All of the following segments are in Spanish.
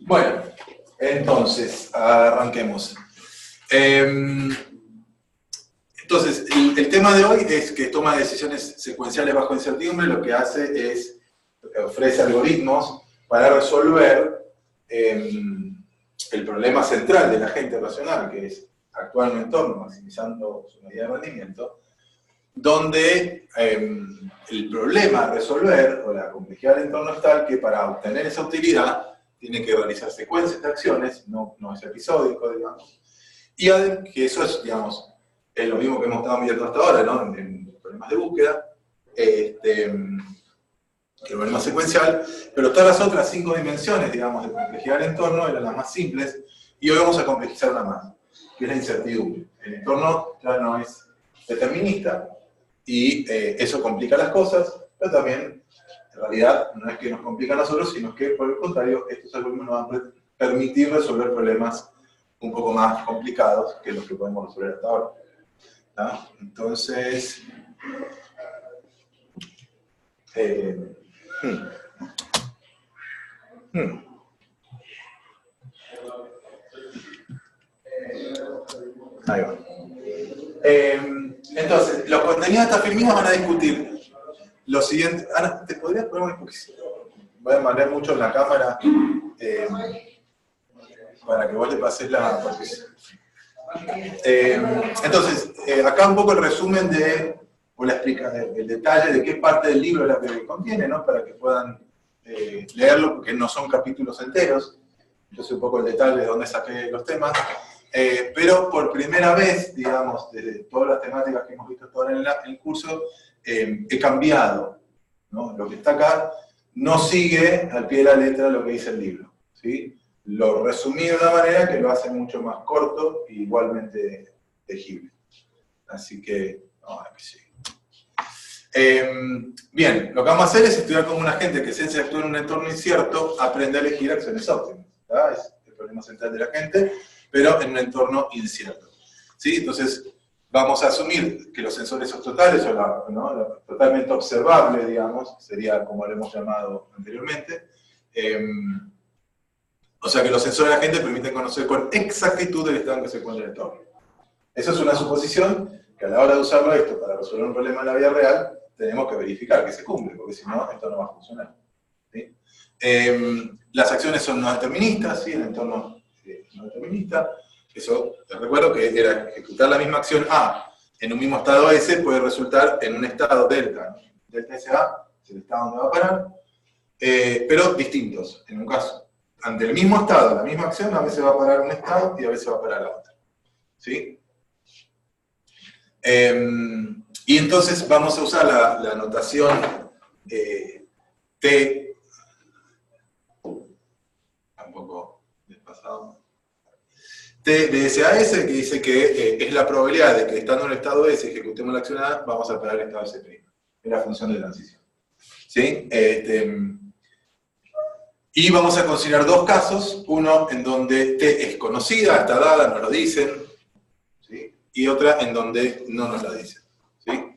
Bueno, entonces, arranquemos. Entonces, el tema de hoy es que toma decisiones secuenciales bajo incertidumbre. Lo que hace es, ofrece algoritmos para resolver el problema central del agente racional, que es actuar en un entorno maximizando su medida de rendimiento, donde el problema a resolver, o la complejidad del entorno es tal que para obtener esa utilidad tiene que realizar secuencias de acciones, no es episódico, digamos, y que eso es, digamos, es lo mismo que hemos estado viendo hasta ahora, ¿no? En problemas de búsqueda, el problema secuencial, pero todas las otras 5 dimensiones, digamos, de complejidad del entorno eran las más simples, y hoy vamos a complejizar una más, que es la incertidumbre. El entorno ya no es determinista, y eso complica las cosas, pero también, en realidad, no es que nos complica a nosotros, sino que, por el contrario, estos algoritmos nos van a permitir resolver problemas un poco más complicados que los que podemos resolver hasta ahora. ¿No? Entonces, ahí va. Entonces, los contenidos de esta filmina van a discutir lo siguiente. Ana, ¿te podrías poner un poquito? Voy a mandar mucho en la cámara para que vos le pases la partición. Entonces, acá un poco el resumen o la explicación, el detalle de qué parte del libro es la que contiene, ¿no? Para que puedan leerlo, porque no son capítulos enteros. Entonces, un poco el detalle de dónde saqué los temas. Pero por primera vez, digamos, desde todas las temáticas que hemos visto todo en el curso, he cambiado, ¿no? Lo que está acá no sigue al pie de la letra lo que dice el libro, ¿sí? Lo resumí de una manera que lo hace mucho más corto e igualmente legible. Así que, sí. Bien, lo que vamos a hacer es estudiar cómo una gente que se actúa en un entorno incierto aprende a elegir acciones óptimas, ¿verdad? Es el problema central de la gente, pero en un entorno incierto, ¿sí? Entonces, vamos a asumir que los sensores son totales, o ¿no? Totalmente observable, digamos, sería como lo hemos llamado anteriormente. O sea que los sensores de la gente permiten conocer con exactitud el estado en que se encuentra el entorno. Eso es una suposición que a la hora de usarlo esto para resolver un problema en la vida real, tenemos que verificar que se cumple, porque si no, esto no va a funcionar, ¿sí? Las acciones son no deterministas, ¿sí? El entorno no determinista. Eso, les recuerdo que era ejecutar la misma acción A en un mismo estado S puede resultar en un estado delta, ¿no? Delta SA es el estado donde va a parar, pero distintos, en un caso. Ante el mismo estado, la misma acción, a veces va a parar un estado y a veces va a parar la otra, ¿sí? Y entonces vamos a usar la notación T, tampoco despasado, T de SAS, que dice que es la probabilidad de que estando en el estado S ejecutemos la acción A, vamos a parar el estado S'. Es la función de transición, ¿sí? Y vamos a considerar dos casos, uno en donde T es conocida, está dada, nos lo dicen, ¿sí? Y otra en donde no nos la dicen, ¿sí?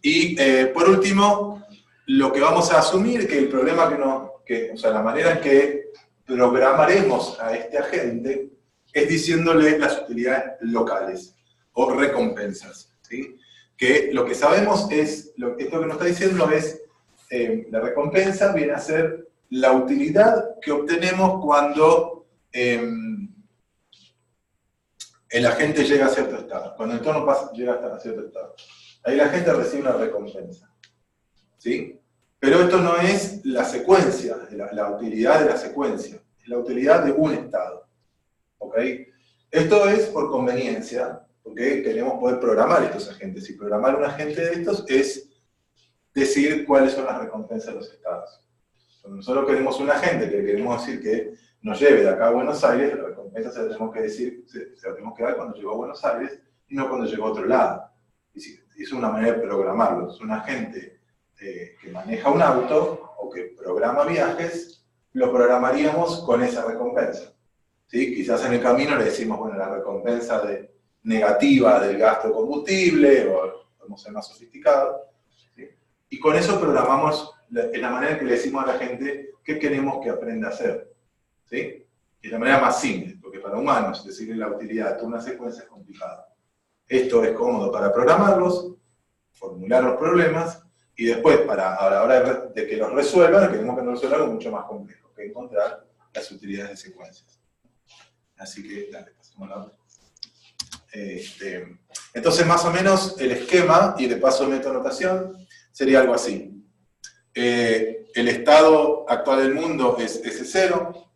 Y por último, lo que vamos a asumir que el problema o sea, la manera en que programaremos a este agente es diciéndole las utilidades locales o recompensas, ¿sí? Que lo que sabemos es, esto que nos está diciendo es, la recompensa viene a ser la utilidad que obtenemos cuando el agente llega a cierto estado, cuando el entorno llega hasta cierto estado. Ahí la gente recibe una recompensa, ¿sí? Pero esto no es la secuencia, la utilidad de la secuencia, es la utilidad de un estado, ¿ok? Esto es por conveniencia, porque queremos poder programar estos agentes, y programar un agente de estos es decir cuáles son las recompensas de los estados. Cuando nosotros queremos un agente que queremos decir que nos lleve de acá a Buenos Aires, la recompensa se la tenemos que decir, se la tenemos que dar cuando llegó a Buenos Aires y no cuando llegó a otro lado. Y es una manera de programarlo. Es un agente que maneja un auto o que programa viajes, lo programaríamos con esa recompensa, ¿sí? Quizás en el camino le decimos, bueno, la recompensa negativa del gasto de combustible, o podemos ser más sofisticados, ¿sí? Y con eso programamos. Es la manera en que le decimos a la gente qué queremos que aprenda a hacer, ¿sí? Y de manera más simple, porque para humanos decirle la utilidad de toda una secuencia es complicado. Esto es cómodo para programarlos, formular los problemas, y después, a la hora de que los resuelvan, queremos que nos resuelvan algo mucho más complejo, que encontrar las utilidades de secuencias. Así que, dale, pasemos a la otra. Entonces, más o menos, el esquema, y de paso de metonotación, sería algo así. El estado actual del mundo es S0,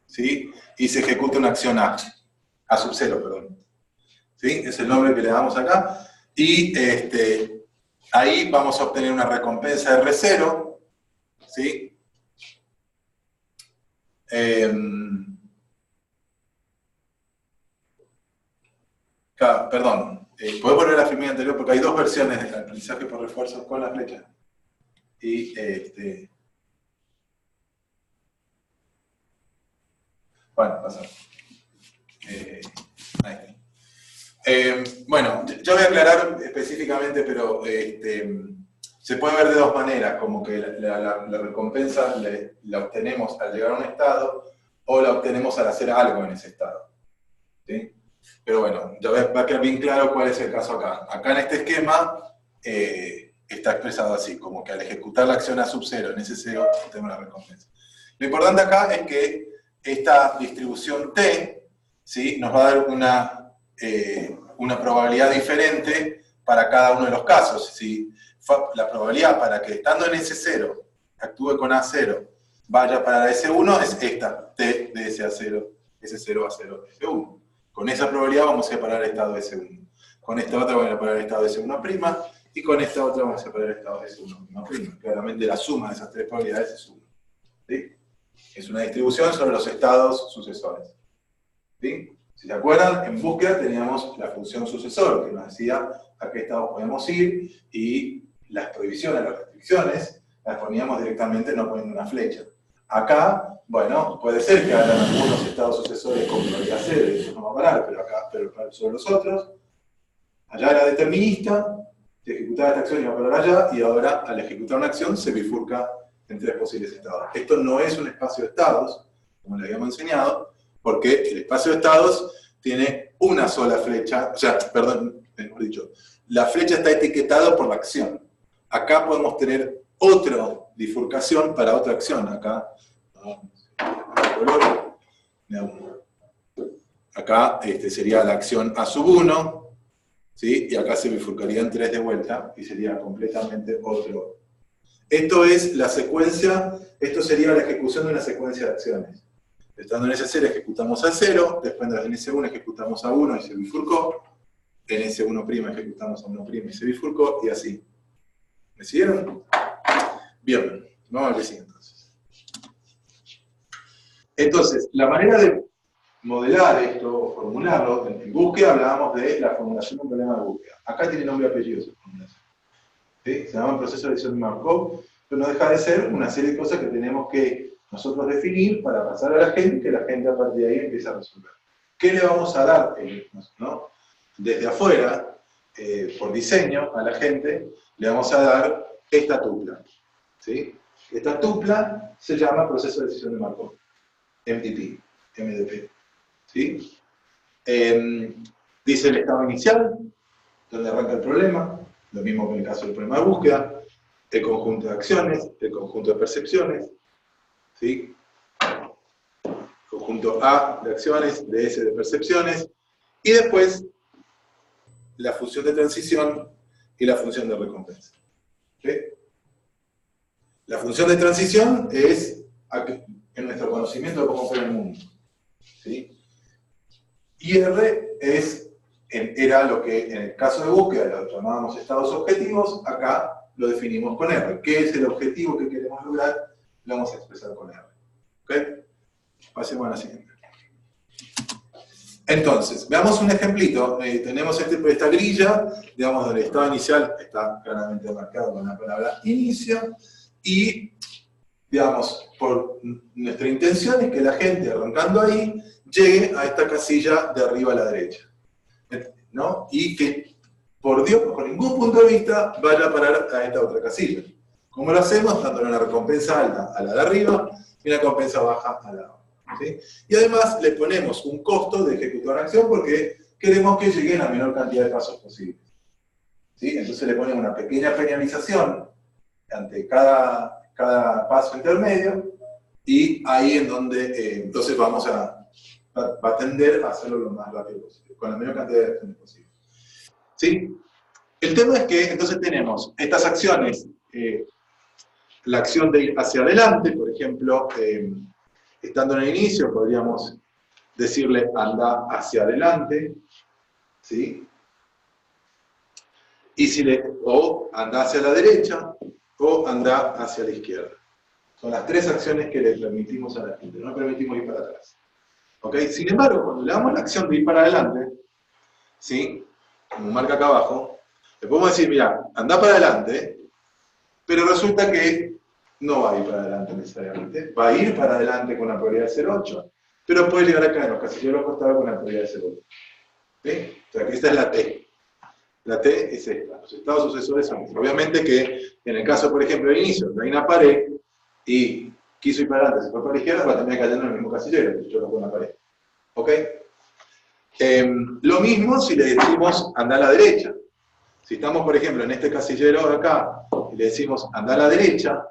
¿sí? Y se ejecuta una acción A sub 0, perdón. ¿Sí? Es el nombre que le damos acá. Y ahí vamos a obtener una recompensa R0, ¿sí? Perdón, ¿puedo poner la filmina anterior? Porque hay dos versiones del aprendizaje por refuerzos con la flecha. Y bueno, pasa. Ahí. Bueno, yo voy a aclarar específicamente, pero se puede ver de dos maneras, como que la recompensa la obtenemos al llegar a un estado, o la obtenemos al hacer algo en ese estado. ¿Sí? Pero bueno, ya va a quedar bien claro cuál es el caso acá. Acá en este esquema está expresado así, como que al ejecutar la acción A sub 0 en ese 0, obtenemos la recompensa. Lo importante acá es que esta distribución T, ¿sí? Nos va a dar una probabilidad diferente para cada uno de los casos. ¿Sí? La probabilidad para que estando en S0, actúe con A0, vaya para S1 es esta, T de S0 a 0, S1. Con esa probabilidad vamos a separar el estado de S1. Con esta otra vamos a separar el estado de S1', y con esta otra vamos a separar el estado de S1'. Claramente la suma de esas tres probabilidades es 1. ¿Sí? Es una distribución sobre los estados sucesores. ¿Sí? Si se acuerdan, en búsqueda teníamos la función sucesor, que nos decía a qué estados podemos ir, y las prohibiciones, las restricciones, las poníamos directamente no poniendo una flecha. Acá, bueno, puede ser que hayan algunos estados sucesores con probabilidad 0, y eso no va a parar, pero sobre los otros, allá era determinista, se ejecutaba esta acción y va a parar allá, y ahora al ejecutar una acción se bifurca en tres posibles estados. Esto no es un espacio de estados, como le habíamos enseñado, porque el espacio de estados tiene una sola flecha, o sea, perdón, mejor dicho, la flecha está etiquetada por la acción. Acá podemos tener otra bifurcación para otra acción. Acá, acá sería la acción A sub 1, ¿sí? Y acá se bifurcarían 3 de vuelta, y sería completamente otro. Esto es la secuencia, esto sería la ejecución de una secuencia de acciones. Estando en S0 ejecutamos a 0, después en S1 ejecutamos a 1 y se bifurcó, en S1' ejecutamos a 1' y se bifurcó, y así. ¿Me siguieron? Bien, vamos a ver si entonces. Entonces, la manera de modelar esto, o formularlo, en búsqueda hablábamos de la formulación de un problema de búsqueda. Acá tiene nombre y apellido esa formulación. ¿Sí? Se llama proceso de decisión de Markov, pero no deja de ser una serie de cosas que tenemos que nosotros definir para pasar a la gente, y que la gente a partir de ahí empiece a resolver. ¿Qué le vamos a dar, ¿no? Desde afuera, por diseño, a la gente, le vamos a dar esta tupla. ¿Sí? Esta tupla se llama proceso de decisión de Markov, MDP. ¿Sí? Dice el estado inicial, donde arranca el problema, lo mismo que en el caso del problema de búsqueda, el conjunto de acciones, el conjunto de percepciones, ¿sí? Conjunto A de acciones, de S de percepciones, y después la función de transición y la función de recompensa. ¿Sí? La función de transición es en nuestro conocimiento de cómo fue el mundo. ¿Sí? Y R era lo que en el caso de búsqueda lo llamábamos estados objetivos, acá lo definimos con R. ¿Qué es el objetivo que queremos lograr? Lo vamos a expresar con R. ¿Ok? Pasemos a la siguiente. Entonces, veamos un ejemplito. Tenemos esta grilla, digamos, del estado inicial, está claramente marcado con la palabra inicio, y, digamos, por nuestra intención es que la gente, arrancando ahí, llegue a esta casilla de arriba a la derecha, ¿no? Y que, por Dios, por ningún punto de vista, vaya a parar a esta otra casilla. ¿Cómo lo hacemos? Dándole una recompensa alta a la de arriba y una recompensa baja a la ¿sí? Y además le ponemos un costo de ejecutar una acción porque queremos que llegue a la menor cantidad de pasos posibles. ¿Sí? Entonces le ponemos una pequeña penalización ante cada paso intermedio, y ahí en donde entonces va a tender a hacerlo lo más rápido posible, con la menor cantidad de acciones posible. ¿Sí? El tema es que entonces tenemos estas acciones, la acción de ir hacia adelante, por ejemplo, estando en el inicio, podríamos decirle anda hacia adelante, ¿sí? O anda hacia la derecha, o anda hacia la izquierda. Son las tres acciones que le permitimos a la gente, no le permitimos ir para atrás. ¿Ok? Sin embargo, cuando le damos la acción de ir para adelante, ¿sí? Como marca acá abajo, le podemos decir, mira, anda para adelante, pero resulta que no va a ir para adelante necesariamente, va a ir para adelante con la probabilidad de 0,8, pero puede llegar acá en los casilleros costados con la probabilidad de 0,1. ¿Sí? O sea, que esta es la T. La T es esta, los estados sucesores son estos. Obviamente que en el caso, por ejemplo, del inicio, hay una pared y quiso ir para adelante, se fue para la izquierda, va a terminar cayendo en el mismo casillero, que yo lo pongo en la pared. ¿Ok? Lo mismo si le decimos anda a la derecha. Si estamos, por ejemplo, en este casillero de acá y le decimos anda a la derecha,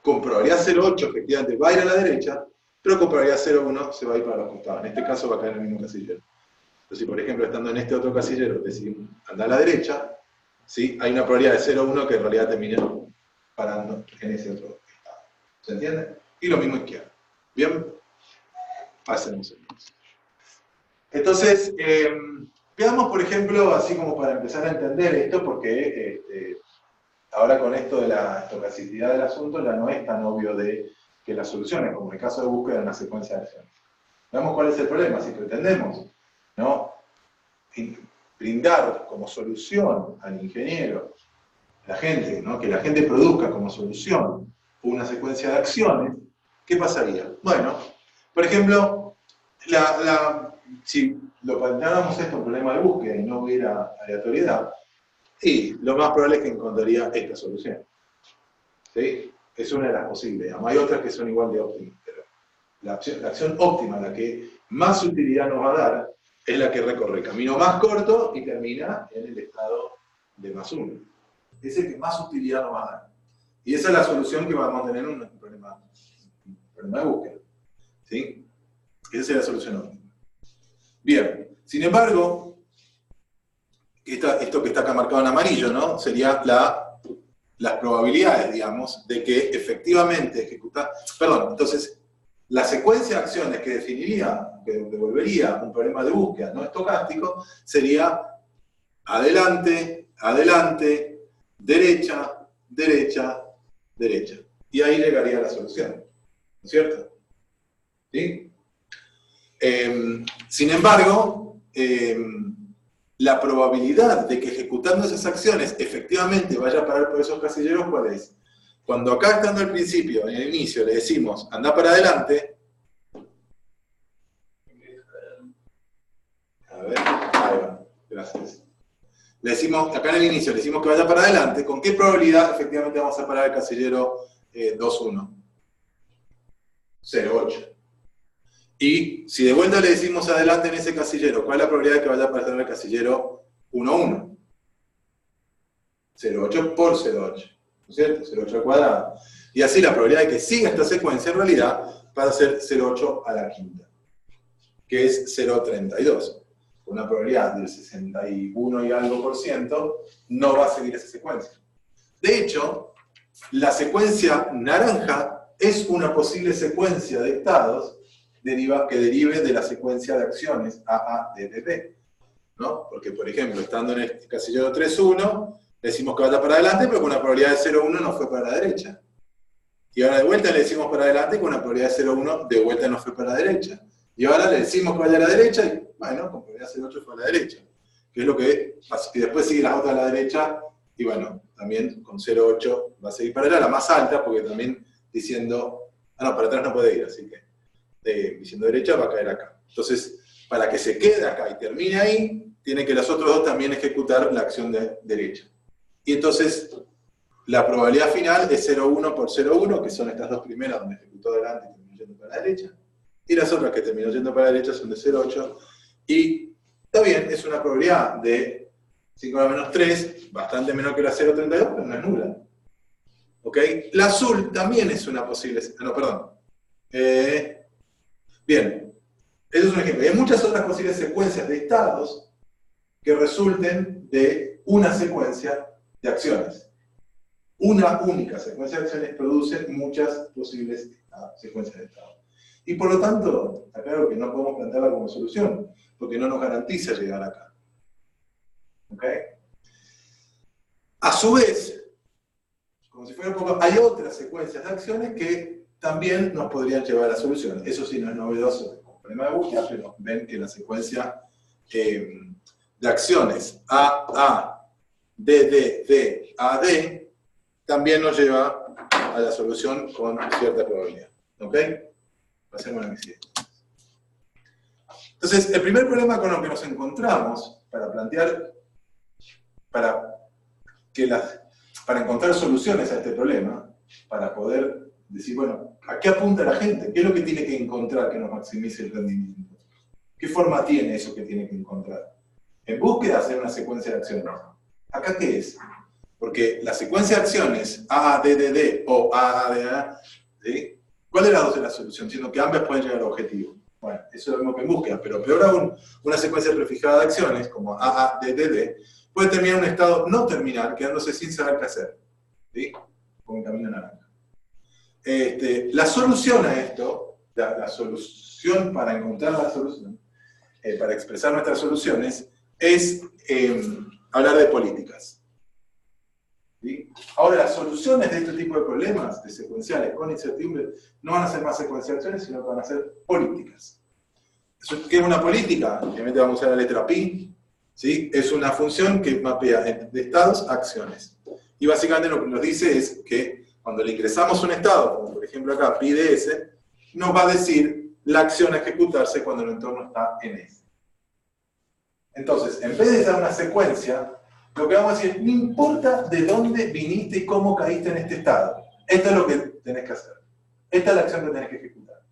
con probabilidad 0,8 efectivamente va a ir a la derecha, pero con probabilidad 0,1 se va a ir para los costados. En este caso va a caer en el mismo casillero. Entonces, si por ejemplo estando en este otro casillero decimos anda a la derecha, ¿sí? Hay una probabilidad de 0,1 que en realidad termina parando en ese otro estado. ¿Se entiende? Y lo mismo izquierda. ¿Bien? Hacemos el mismo. Entonces, veamos por ejemplo, así como para empezar a entender esto, porque ahora con esto de la estocasticidad del asunto ya no es tan obvio de que las soluciones, como en el caso de búsqueda, en una secuencia de acciones. Veamos cuál es el problema. Si pretendemos, ¿no?, brindar como solución al ingeniero, a la gente, ¿no?, que la gente produzca como solución una secuencia de acciones, ¿qué pasaría? Bueno, por ejemplo, si lo planteáramos esto un problema de búsqueda y no hubiera aleatoriedad, y lo más probable es que encontraría esta solución. ¿Sí? Es una de las posibles. Además, hay otras que son igual de óptimas, pero la acción óptima, la que más utilidad nos va a dar, es la que recorre el camino más corto y termina en el estado de más 1. Es el que más utilidad nos va a dar. Y esa es la solución que vamos a tener en un problema de búsqueda. ¿Sí? Esa es la solución óptima. Bien, sin embargo, esto que está acá marcado en amarillo, ¿no?, sería las probabilidades, digamos, de que efectivamente entonces, la secuencia de acciones que definiría, que devolvería un problema de búsqueda no estocástico, sería adelante, adelante, derecha, derecha, derecha. Y ahí llegaría la solución, ¿no es cierto? ¿Sí? Sin embargo, la probabilidad de que ejecutando esas acciones efectivamente vaya a parar por esos casilleros, ¿cuál es? Cuando acá estando al principio, en el inicio, le decimos anda para adelante, a ver, ahí va, gracias. Le decimos, acá en el inicio le decimos que vaya para adelante, ¿con qué probabilidad efectivamente vamos a parar el casillero 2,1? 0,8. Y si de vuelta le decimos adelante en ese casillero, ¿cuál es la probabilidad de que vaya a parar el casillero 1,1? 0,8 por 0,8, ¿no es cierto? 0,8 al cuadrado. Y así la probabilidad de que siga esta secuencia en realidad va a ser 0,8 a la quinta, que es 0,32. Con una probabilidad del 61 y algo por ciento, no va a seguir esa secuencia. De hecho, la secuencia naranja es una posible secuencia de estados que derive de la secuencia de acciones AADDD, ¿no? Porque, por ejemplo, estando en el casillero 3,1, decimos que vaya para adelante, pero con una probabilidad de 0,1 no fue para la derecha. Y ahora de vuelta le decimos para adelante, con una probabilidad de 0,1 de vuelta no fue para la derecha. Y ahora le decimos que vaya a la derecha, y bueno, con probabilidad de 0,8 fue a la derecha. Que es lo que pasa. Y después sigue las otras a la derecha, y bueno, también con 0,8 va a seguir para allá, la más alta, porque también diciendo, no, para atrás no puede ir, así que diciendo derecha va a caer acá. Entonces, para que se quede acá y termine ahí, tiene que los otros dos también ejecutar la acción de derecha. Y entonces, la probabilidad final es 0,1 por 0,1, que son estas dos primeras donde ejecutó adelante y terminó yendo para la derecha. y las otras que terminó yendo para la derecha son de 0,8, y está bien, es una probabilidad de 5 a la menos 3, bastante menor que la 0,32, pero no es nula. ¿Ok? La azul también es una posible... No, perdón. Bien, eso es un ejemplo. Hay muchas otras posibles secuencias de estados que resulten de una secuencia de acciones. Una única secuencia de acciones produce muchas posibles secuencias de estados. Y por lo tanto, está claro que no podemos plantearla como solución, porque no nos garantiza llegar acá. ¿Ok? A su vez, como si fuera un poco, hay otras secuencias de acciones que también nos podrían llevar a soluciones. Eso sí no es novedoso con el problema de búsqueda, pero ven que la secuencia de acciones A, D, D, D, A, D también nos lleva a la solución con cierta probabilidad. ¿Ok? Pasemos a la siguiente. Entonces, el primer problema con lo que nos encontramos para plantear, para encontrar soluciones a este problema, para poder decir, bueno, ¿a qué apunta la gente? ¿Qué es lo que tiene que encontrar que nos maximice el rendimiento? ¿Qué forma tiene eso que tiene que encontrar? En búsqueda, hacer una secuencia de acciones. ¿Acá qué es? Porque la secuencia de acciones A, D, D, D o A, D, A, ¿sí? ¿Cuál de las dos es la solución? Siendo que ambas pueden llegar al objetivo. Bueno, eso es lo mismo que en búsqueda, pero peor aún, una secuencia prefijada de acciones, como A, D, D, D, puede terminar en un estado no terminal, quedándose sin saber qué hacer. ¿Sí? Con el camino naranja. La solución a esto, la solución para encontrar la solución, para expresar nuestras soluciones, es hablar de políticas. ¿Sí? Ahora, las soluciones de este tipo de problemas, de secuenciales con incertidumbre, no van a ser más secuenciaciones, sino que van a ser políticas. ¿Qué es una política? Obviamente vamos a usar la letra pi. ¿Sí? Es una función que mapea de estados a acciones. Y básicamente lo que nos dice es que cuando le ingresamos un estado, como por ejemplo acá pi de s, nos va a decir la acción a ejecutarse cuando el entorno está en S. Entonces, en vez de dar una secuencia, lo que vamos a decir, no importa de dónde viniste y cómo caíste en este estado. Esto es lo que tenés que hacer. Esta es la acción que tenés que ejecutar.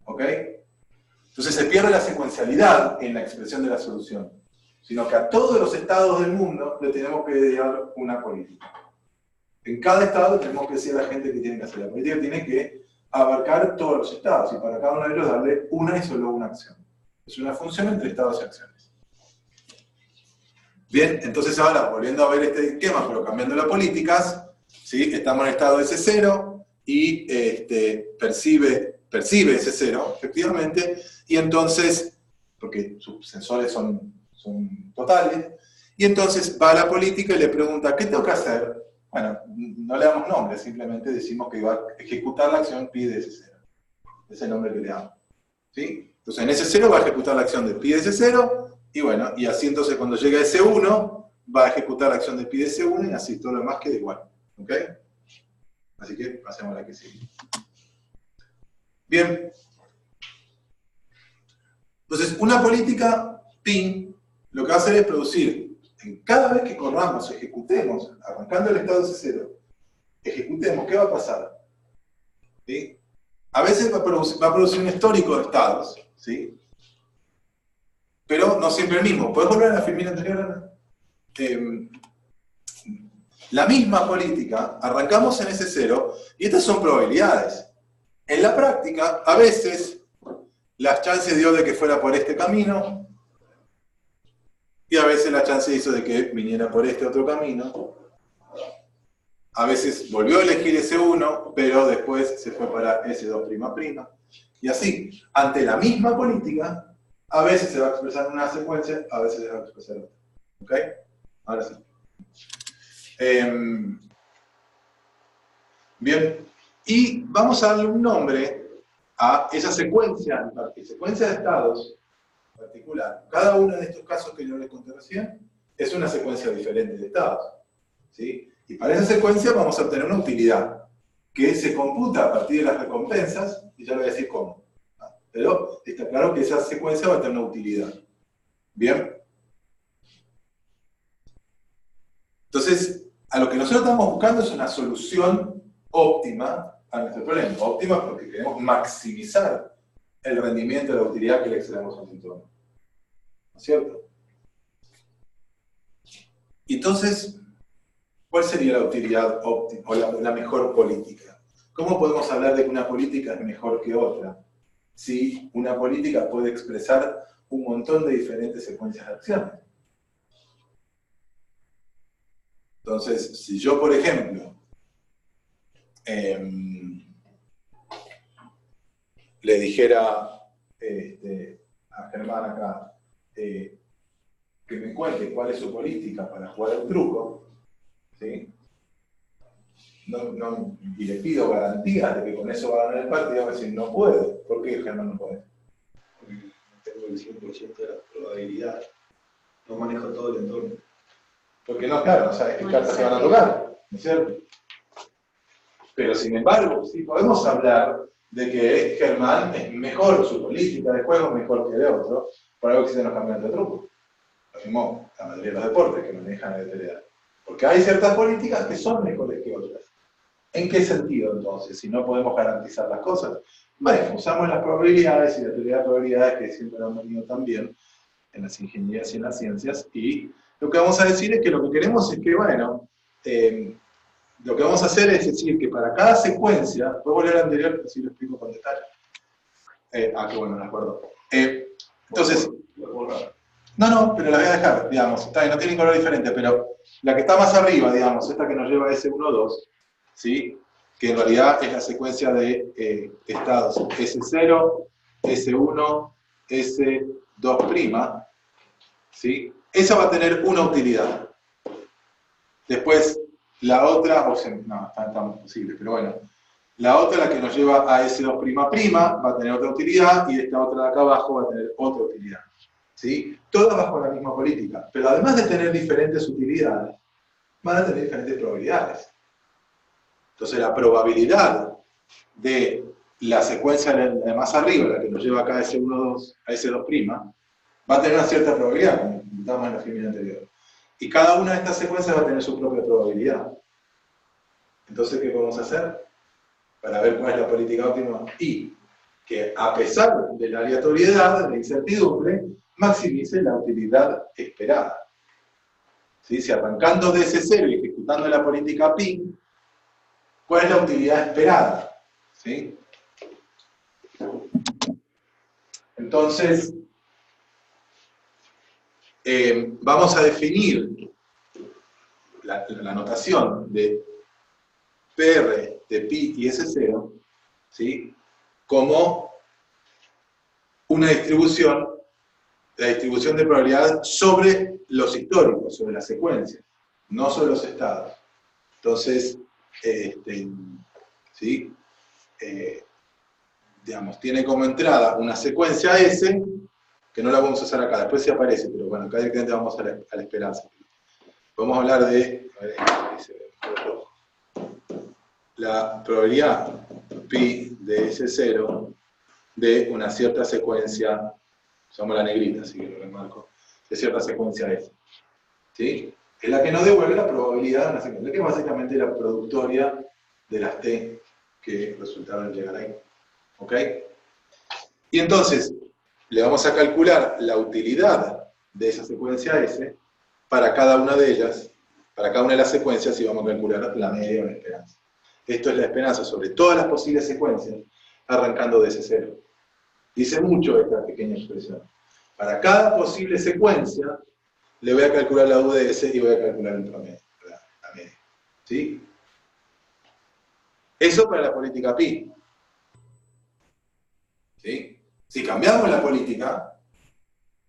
¿Ok? Entonces se pierde la secuencialidad en la expresión de la solución, sino que a todos los estados del mundo le tenemos que dedicar una política. En cada estado tenemos que decir a la gente que tiene que hacer. La política tiene que abarcar todos los estados y para cada uno de ellos darle una y solo una acción. Es una función entre estados y acciones. Bien, entonces ahora, volviendo a ver este esquema, pero cambiando las políticas, ¿sí? Estamos en estado S0 y percibe S0, efectivamente, y entonces, porque sus sensores son totales, y entonces va a la política y le pregunta, ¿qué tengo que hacer? Bueno, no le damos nombre, simplemente decimos que va a ejecutar la acción pi de S0. Es el nombre que le damos. ¿Sí? Entonces en S0 va a ejecutar la acción de pi de S0, y bueno, y así entonces cuando llegue a S1, va a ejecutar la acción de pi de S1, y así todo lo demás queda igual. ¿Ok? Así que pasemos a la que sigue. Bien. Entonces, una política PIN lo que va a hacer es producir, en cada vez que corramos, ejecutemos, arrancando el estado S0, ejecutemos, ¿qué va a pasar? ¿Sí? A veces va a producir un histórico de estados, ¿sí? Pero no siempre el mismo. ¿Puedes volver a la filmina anterior, Ana? La misma política, arrancamos en S0, y estas son probabilidades. En la práctica, a veces, las chances dio de que fuera por este camino, y a veces la chance hizo de que viniera por este otro camino. A veces volvió a elegir S1, pero después se fue para S2''. Y así, ante la misma política, a veces se va a expresar una secuencia, a veces se va a expresar otra. ¿Ok? Ahora sí. Bien. Y vamos a darle un nombre a esa secuencia de estados en particular. Cada uno de estos casos que yo les conté recién es una secuencia diferente de estados. ¿Sí? Y para esa secuencia vamos a obtener una utilidad que se computa a partir de las recompensas, y ya le voy a decir cómo. Pero está claro que esa secuencia va a tener una utilidad. ¿Bien? Entonces, a lo que nosotros estamos buscando es una solución óptima a nuestro problema. Óptima porque queremos maximizar el rendimiento de la utilidad que le excedemos a un entorno. ¿No es cierto? Entonces, ¿cuál sería la utilidad óptima o la mejor política? ¿Cómo podemos hablar de que una política es mejor que otra? Si una política puede expresar un montón de diferentes secuencias de acciones. Entonces, si yo, por ejemplo, le dijera a Germán acá que me cuente cuál es su política para jugar al truco, ¿sí? Y le pido garantías de que con eso va a ganar el partido, va a decir, no puede. ¿Por qué Germán no puede? Porque no tengo el 100% de la probabilidad, no manejo todo el entorno. Porque no, claro, no sabes qué cartas se van a tocar, ¿no es cierto? Pero sin embargo, sí podemos hablar de que Germán es mejor, su política de juego es mejor que de otro, por algo que existen los campeonatos de truco. Lo mismo la mayoría de los deportes que manejan la letalidad. Porque hay ciertas políticas que son mejores que otras. ¿En qué sentido entonces? Si no podemos garantizar las cosas. Bueno, usamos las probabilidades y la teoría de probabilidades que siempre han venido también en las ingenierías y en las ciencias, y lo que vamos a decir es que lo que queremos es que, bueno, lo que vamos a hacer es decir que para cada secuencia, voy a volver al anterior, así lo explico con detalle. Qué bueno, de acuerdo. Entonces, no, pero la voy a dejar, digamos, está bien, no tienen color diferente, pero la que está más arriba, digamos, ', que nos lleva a S1, 2, ¿sí? Que en realidad es la secuencia de estados S0, S1, S2', ¿sí? Esa va a tener una utilidad. Después, la otra, no, está muy posible, pero bueno. La otra, la que nos lleva a S2'', va a tener otra utilidad, y esta otra de acá abajo va a tener otra utilidad. ¿Sí? Todas bajo la misma política. Pero además de tener diferentes utilidades, van a tener diferentes probabilidades. Entonces la probabilidad de la secuencia de más arriba, la que nos lleva acá a S1, 2, a S2', va a tener una cierta probabilidad, como comentamos en la fórmula anterior. Y cada una de estas secuencias va a tener su propia probabilidad. Entonces, ¿qué podemos hacer? Para ver cuál es la política óptima. Y que a pesar de la aleatoriedad, de la incertidumbre, maximice la utilidad esperada. ¿Sí? Si arrancando de ese cero y ejecutando la política PIN, ¿cuál es la utilidad esperada? ¿Sí? Entonces, vamos a definir la notación de PR de pi y S0, ¿sí? Como una distribución, la distribución de probabilidad sobre los históricos, sobre la secuencia, no sobre los estados. Entonces, ¿sí? Digamos, tiene como entrada una secuencia S, que no la vamos a usar acá, después se aparece, pero bueno, acá directamente vamos a la esperanza. Podemos hablar de, a ver, la probabilidad pi de S0 de una cierta secuencia, usamos la negrita, así que lo remarco, de cierta secuencia S. ¿Sí? Es la que nos devuelve la probabilidad de una secuencia, que es básicamente la productoria de las T que resultaron llegar ahí. ¿Ok? Y entonces, le vamos a calcular la utilidad de esa secuencia S para cada una de ellas, para cada una de las secuencias, y vamos a calcular la media o la esperanza. Esto es la esperanza sobre todas las posibles secuencias, arrancando de ese cero. Dice mucho esta pequeña expresión. Para cada posible secuencia, le voy a calcular la UDS y voy a calcular el promedio, la media. ¿Sí? Eso para la política pi. ¿Sí? Si cambiamos la política,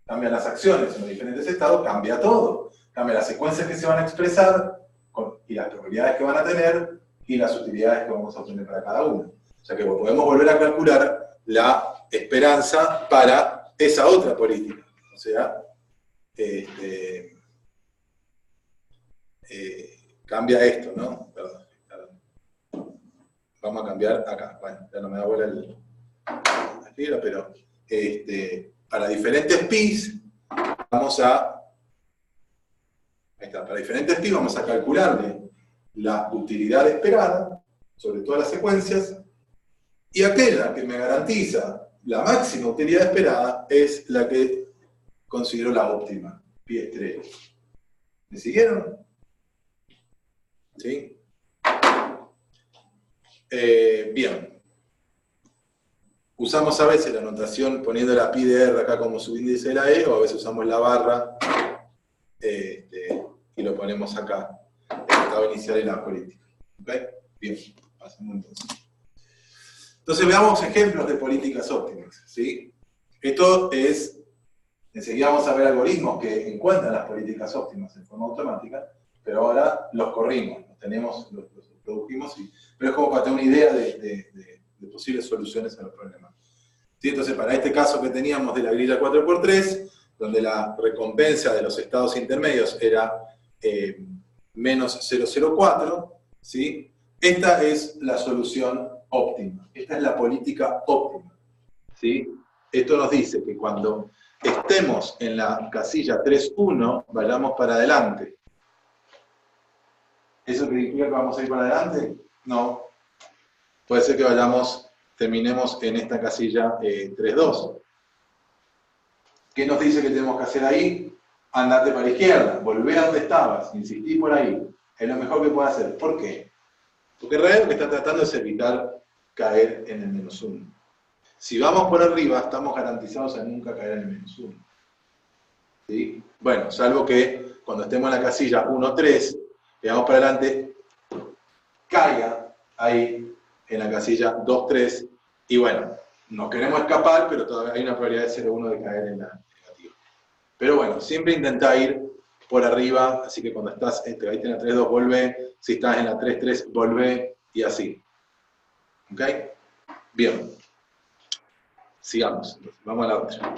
cambian las acciones en los diferentes estados, cambia todo. Cambia las secuencias que se van a expresar y las probabilidades que van a tener y las utilidades que vamos a obtener para cada una. O sea que podemos volver a calcular la esperanza para esa otra política. O sea, cambia esto, ¿no? Perdón. Vamos a cambiar acá. Bueno, ya no me da bola la fibra, pero para diferentes pis vamos a... Ahí está, para diferentes pis vamos a calcularle la utilidad esperada, sobre todas las secuencias, y aquella que me garantiza la máxima utilidad esperada es la que considero la óptima, pi estrella. ¿Me siguieron? ¿Sí? Bien. Usamos a veces la notación poniendo la pi de R acá como subíndice de la E, o a veces usamos la barra y lo ponemos acá, el estado inicial y la política. ¿Okay? Bien, pasemos entonces. Entonces veamos ejemplos de políticas óptimas. ¿Sí? Esto es, enseguida vamos a ver algoritmos que encuentran las políticas óptimas en forma automática, pero ahora los corrimos, los produjimos, pero es como para tener una idea de posibles soluciones a los problemas. ¿Sí? Entonces, para este caso que teníamos de la grilla 4×3, donde la recompensa de los estados intermedios era menos 0,04, ¿sí? Esta es la solución óptima, esta es la política óptima. ¿Sí? Esto nos dice que cuando estemos en la casilla 3,1, vayamos para adelante. ¿Eso significa que vamos a ir para adelante? No. Puede ser que terminemos en esta casilla 3,2. ¿Qué nos dice que tenemos que hacer ahí? Andate para la izquierda, volvé a donde estabas, insistí por ahí. Es lo mejor que puedes hacer. ¿Por qué? Porque en realidad lo que está tratando es evitar caer en el -1. Si vamos por arriba, estamos garantizados a nunca caer en el -1. ¿Sí? Bueno, salvo que cuando estemos en la casilla 1,3, le vamos para adelante, caiga ahí en la casilla 2,3, y bueno, nos queremos escapar, pero todavía hay una probabilidad de 0,1 de caer en la negativa. Pero bueno, siempre intenta ir por arriba, así que cuando estás, ahí tenés la 3,2, volvé, si estás en la 3,3, volvé, y así. ¿Ok? Bien. Sigamos, entonces, vamos a la otra.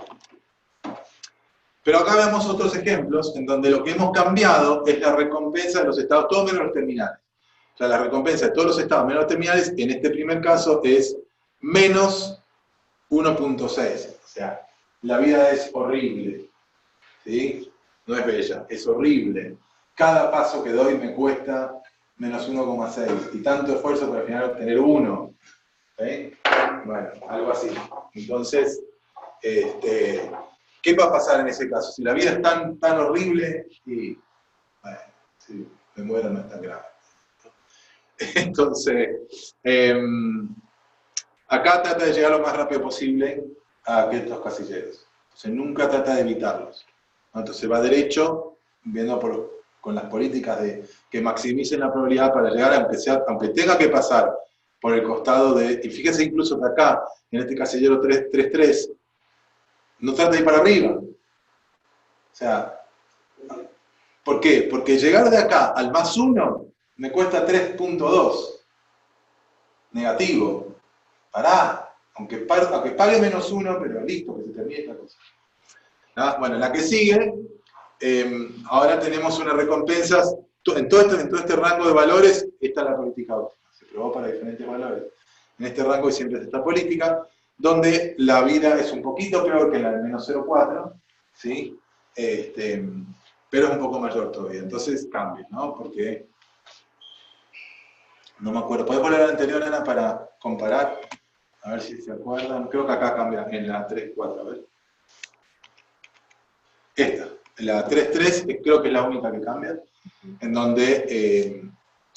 Pero acá vemos otros ejemplos en donde lo que hemos cambiado es la recompensa de los estados, todos menos los terminales. O sea, la recompensa de todos los estados menos los terminales, en este primer caso, es menos 1,6. O sea, la vida es horrible. ¿Sí? No es bella, es horrible. Cada paso que doy me cuesta menos 1,6. Y tanto esfuerzo para al final obtener 1. ¿Sí? Bueno, algo así. Entonces, ¿qué va a pasar en ese caso? Si la vida es tan horrible, y bueno, si me muero no es tan grave. Entonces, acá trata de llegar lo más rápido posible a estos casilleros. Entonces, nunca trata de evitarlos. Entonces, va derecho, viendo con las políticas que maximicen la probabilidad para llegar, aunque tenga que pasar por el costado de... Y fíjense incluso que acá, en este casillero 3,3, no trata de ir para arriba. O sea, ¿por qué? Porque llegar de acá al +1 me cuesta 3,2. Negativo. Pará. Aunque pague -1, pero listo, que se termine esta cosa. ¿Ah? Bueno, en la que sigue, ahora tenemos unas recompensas. En todo este rango de valores está la política óptima. Se probó para diferentes valores. En este rango hay siempre esta política, donde la vida es un poquito peor que la del -0,4, ¿sí? Pero es un poco mayor todavía. Entonces cambia, ¿no? Porque, no me acuerdo, ¿podés volver a la anterior, Ana, para comparar? A ver si se acuerdan. Creo que acá cambia, en la 3,4, a ver. Esta, la 3,3, creo que es la única que cambia, en donde,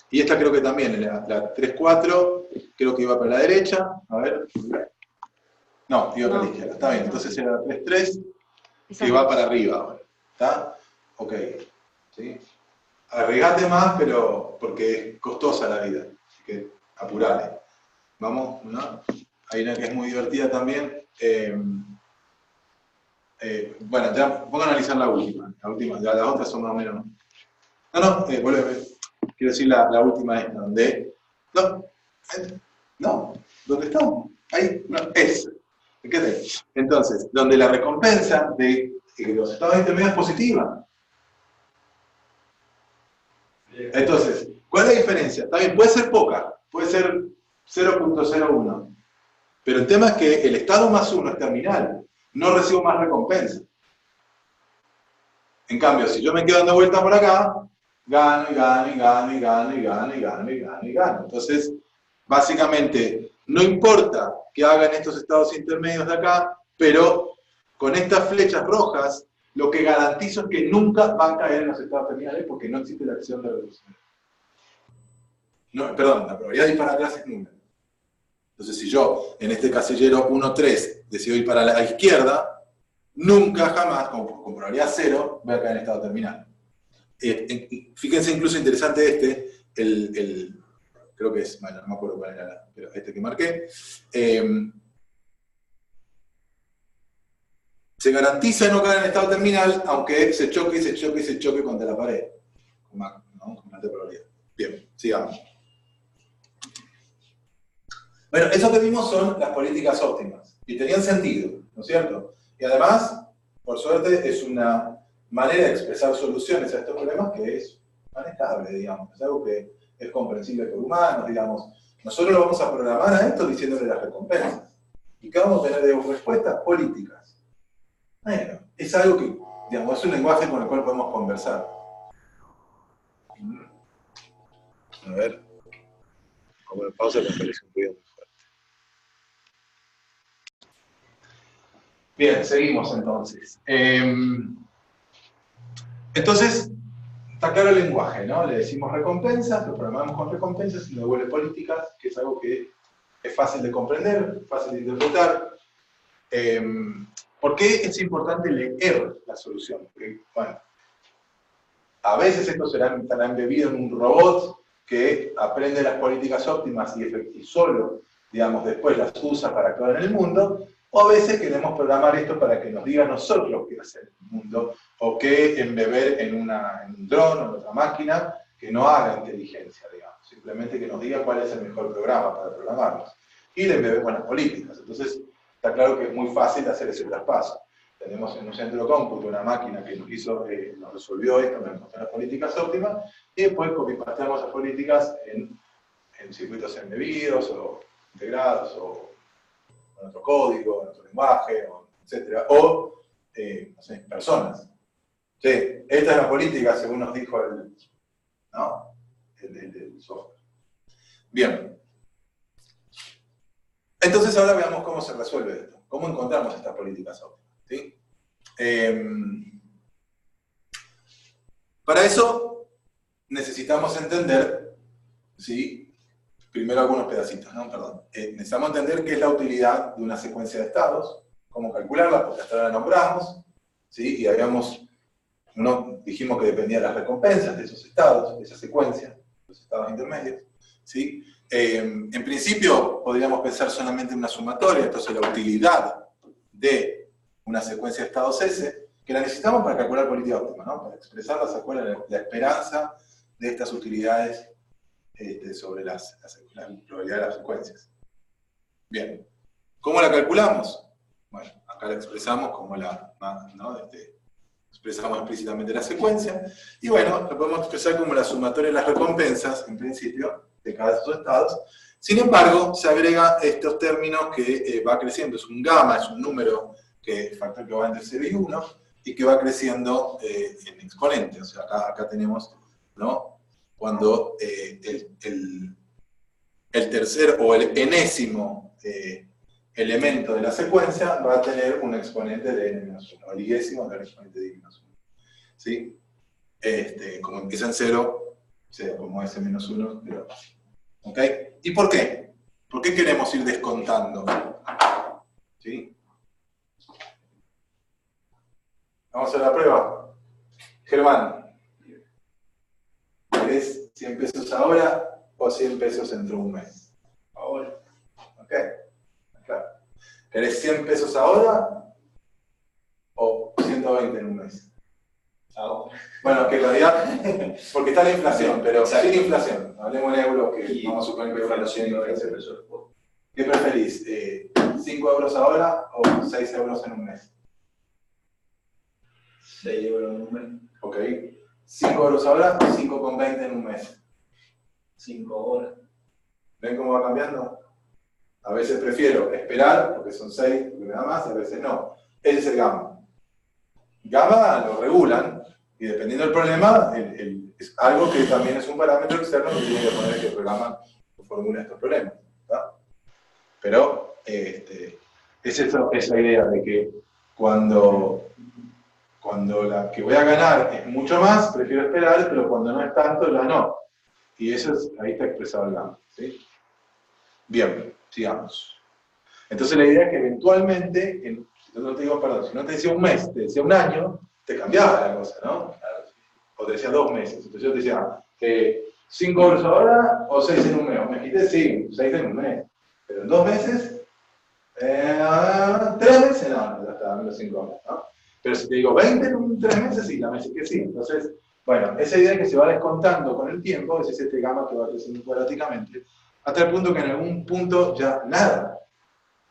y esta creo que también, la 3,4, creo que iba para la derecha, a ver. No, iba para la izquierda, está bien, entonces era la 3,3, que va para arriba ahora, ¿está? Ok, ¿sí? Arriesgate más, pero porque es costosa la vida, así que apurale. Vamos, ¿no? Hay una que es muy divertida también. Bueno, ya pongo a analizar la última, ya las otras son más o menos... No, vuelve, quiero decir la última es donde... No, ¿dónde estamos? Ahí, no, es. Entonces, donde la recompensa de los estados intermedios es positiva. Entonces, ¿cuál es la diferencia? Está bien, puede ser poca, puede ser 0,01. Pero el tema es que el estado +1 es terminal, no recibo más recompensa. En cambio, si yo me quedo dando vuelta por acá, gano y gano y gano y gano y gano y gano y gano y gano. Entonces, básicamente, no importa que hagan estos estados intermedios de acá, pero con estas flechas rojas, lo que garantizo es que nunca van a caer en los estados terminales porque no existe la acción de reducción. No, perdón, la probabilidad de ir para atrás es nula. Entonces, si yo, en este casillero 1,3, decido ir para la izquierda, nunca, jamás, con probabilidad 0, voy a caer en estado terminal. Fíjense, incluso interesante creo que es, bueno, no me acuerdo cuál era, pero este que marqué. Se garantiza no caer en estado terminal, aunque se choque y se choque y se choque contra la pared. ¿No? Con alta probabilidad. Bien, sigamos. Bueno, eso que vimos son las políticas óptimas. Y tenían sentido, ¿no es cierto? Y además, por suerte, es una manera de expresar soluciones a estos problemas que es manejable, digamos. Es algo que es comprensible por humanos, digamos. Nosotros lo vamos a programar a esto diciéndole las recompensas. ¿Y qué vamos a tener de respuestas? Políticas. Bueno, es algo que, digamos, es un lenguaje con el cual podemos conversar. A ver. Como en pausa me parece un ruido muy fuerte. Bien, seguimos entonces. Entonces, está claro el lenguaje, ¿no? Le decimos recompensas, lo programamos con recompensas y nos devuelve políticas, que es algo que es fácil de comprender, fácil de interpretar. ¿Por qué es importante leer la solución? Porque, bueno, a veces esto estará embebido en un robot que aprende las políticas óptimas y solo, digamos, después las usa para actuar en el mundo, o a veces queremos programar esto para que nos diga a nosotros qué hacer en el mundo, o qué embeber en un dron o en otra máquina que no haga inteligencia, digamos, simplemente que nos diga cuál es el mejor programa para programarlos. Y le embebemos las políticas. Entonces, está claro que es muy fácil hacer ese traspaso. Tenemos en un centro de cómputo una máquina que nos resolvió esto, nos encontró las políticas óptimas, y después copy-pasteamos esas políticas en circuitos embebidos o integrados, o en otro código, en otro lenguaje, etc. O, no sé, personas. Sí, esta es la política según nos dijo el software. Bien. Entonces ahora veamos cómo se resuelve esto, cómo encontramos estas políticas óptimas. ¿Sí? Para eso necesitamos entender, ¿sí? Primero algunos pedacitos, ¿no? Perdón. Necesitamos entender qué es la utilidad de una secuencia de estados, cómo calcularla, porque hasta ahora la nombramos, ¿sí? Y dijimos que dependía de las recompensas de esos estados, de esa secuencia, los estados intermedios, ¿sí? En principio podríamos pensar solamente en una sumatoria, entonces la utilidad de una secuencia de estados S, que la necesitamos para calcular política óptima, ¿no? Para expresar la esperanza de estas utilidades sobre la probabilidad de las secuencias. Bien, ¿cómo la calculamos? Bueno, acá la expresamos como expresamos explícitamente la secuencia, y bueno, lo podemos expresar como la sumatoria de las recompensas, en principio, de cada de esos estados. Sin embargo, se agrega estos términos que va creciendo, es un gamma, es un número factor que va entre 0 y 1, y que va creciendo en exponente. O sea, acá tenemos, ¿no? Cuando el tercer o el enésimo elemento de la secuencia va a tener un exponente de n-1, el igésimo de un exponente de n-1. ¿Sí? Como empieza en 0, sea como s-1, pero, ¿ok? ¿Y por qué? ¿Por qué queremos ir descontando? ¿Sí? Vamos a hacer la prueba. Germán, ¿querés 100 pesos ahora o 100 pesos dentro de un mes? Ahora. ¿Ok? Claro. ¿Querés 100 pesos ahora o 120 en un mes? Ahora. Bueno, que en realidad, porque está la inflación, pero sin inflación. Hablemos en euros, que vamos a suponer que hay inflación. ¿Qué preferís? ¿5 euros ahora o 6 euros en un mes? 6 euros en un mes. Ok. 5 euros ahora o 5,20 en un mes. 5 horas. ¿Ven cómo va cambiando? A veces prefiero esperar, porque son 6, porque me da más, a veces no. Ese es el gamma. Gamma lo regulan, y dependiendo del problema, es algo que también es un parámetro externo que tiene que poner que el programa formula estos problemas. Pero es esa idea de que cuando la que voy a ganar es mucho más, prefiero esperar, pero cuando no es tanto, ya no. Y eso ahí está expresado el gamma, ¿sí? Bien, sigamos. Entonces la idea es que eventualmente, si no te digo, perdón, si no te decía un mes, te decía un año, te cambiaba la cosa, ¿no? O te decía 2 meses. Entonces yo te decía, 5 horas ahora o 6 en un mes. O me quité, sí, 6 en un mes. Pero en 2 meses, 3 meses, no, ya está, dame los 5 horas, ¿no? Pero si te digo 20 en 3 meses, sí, la meses que sí. Entonces, bueno, esa idea que se va descontando con el tiempo, es este gamma que va creciendo cuadráticamente, hasta el punto que en algún punto ya nada.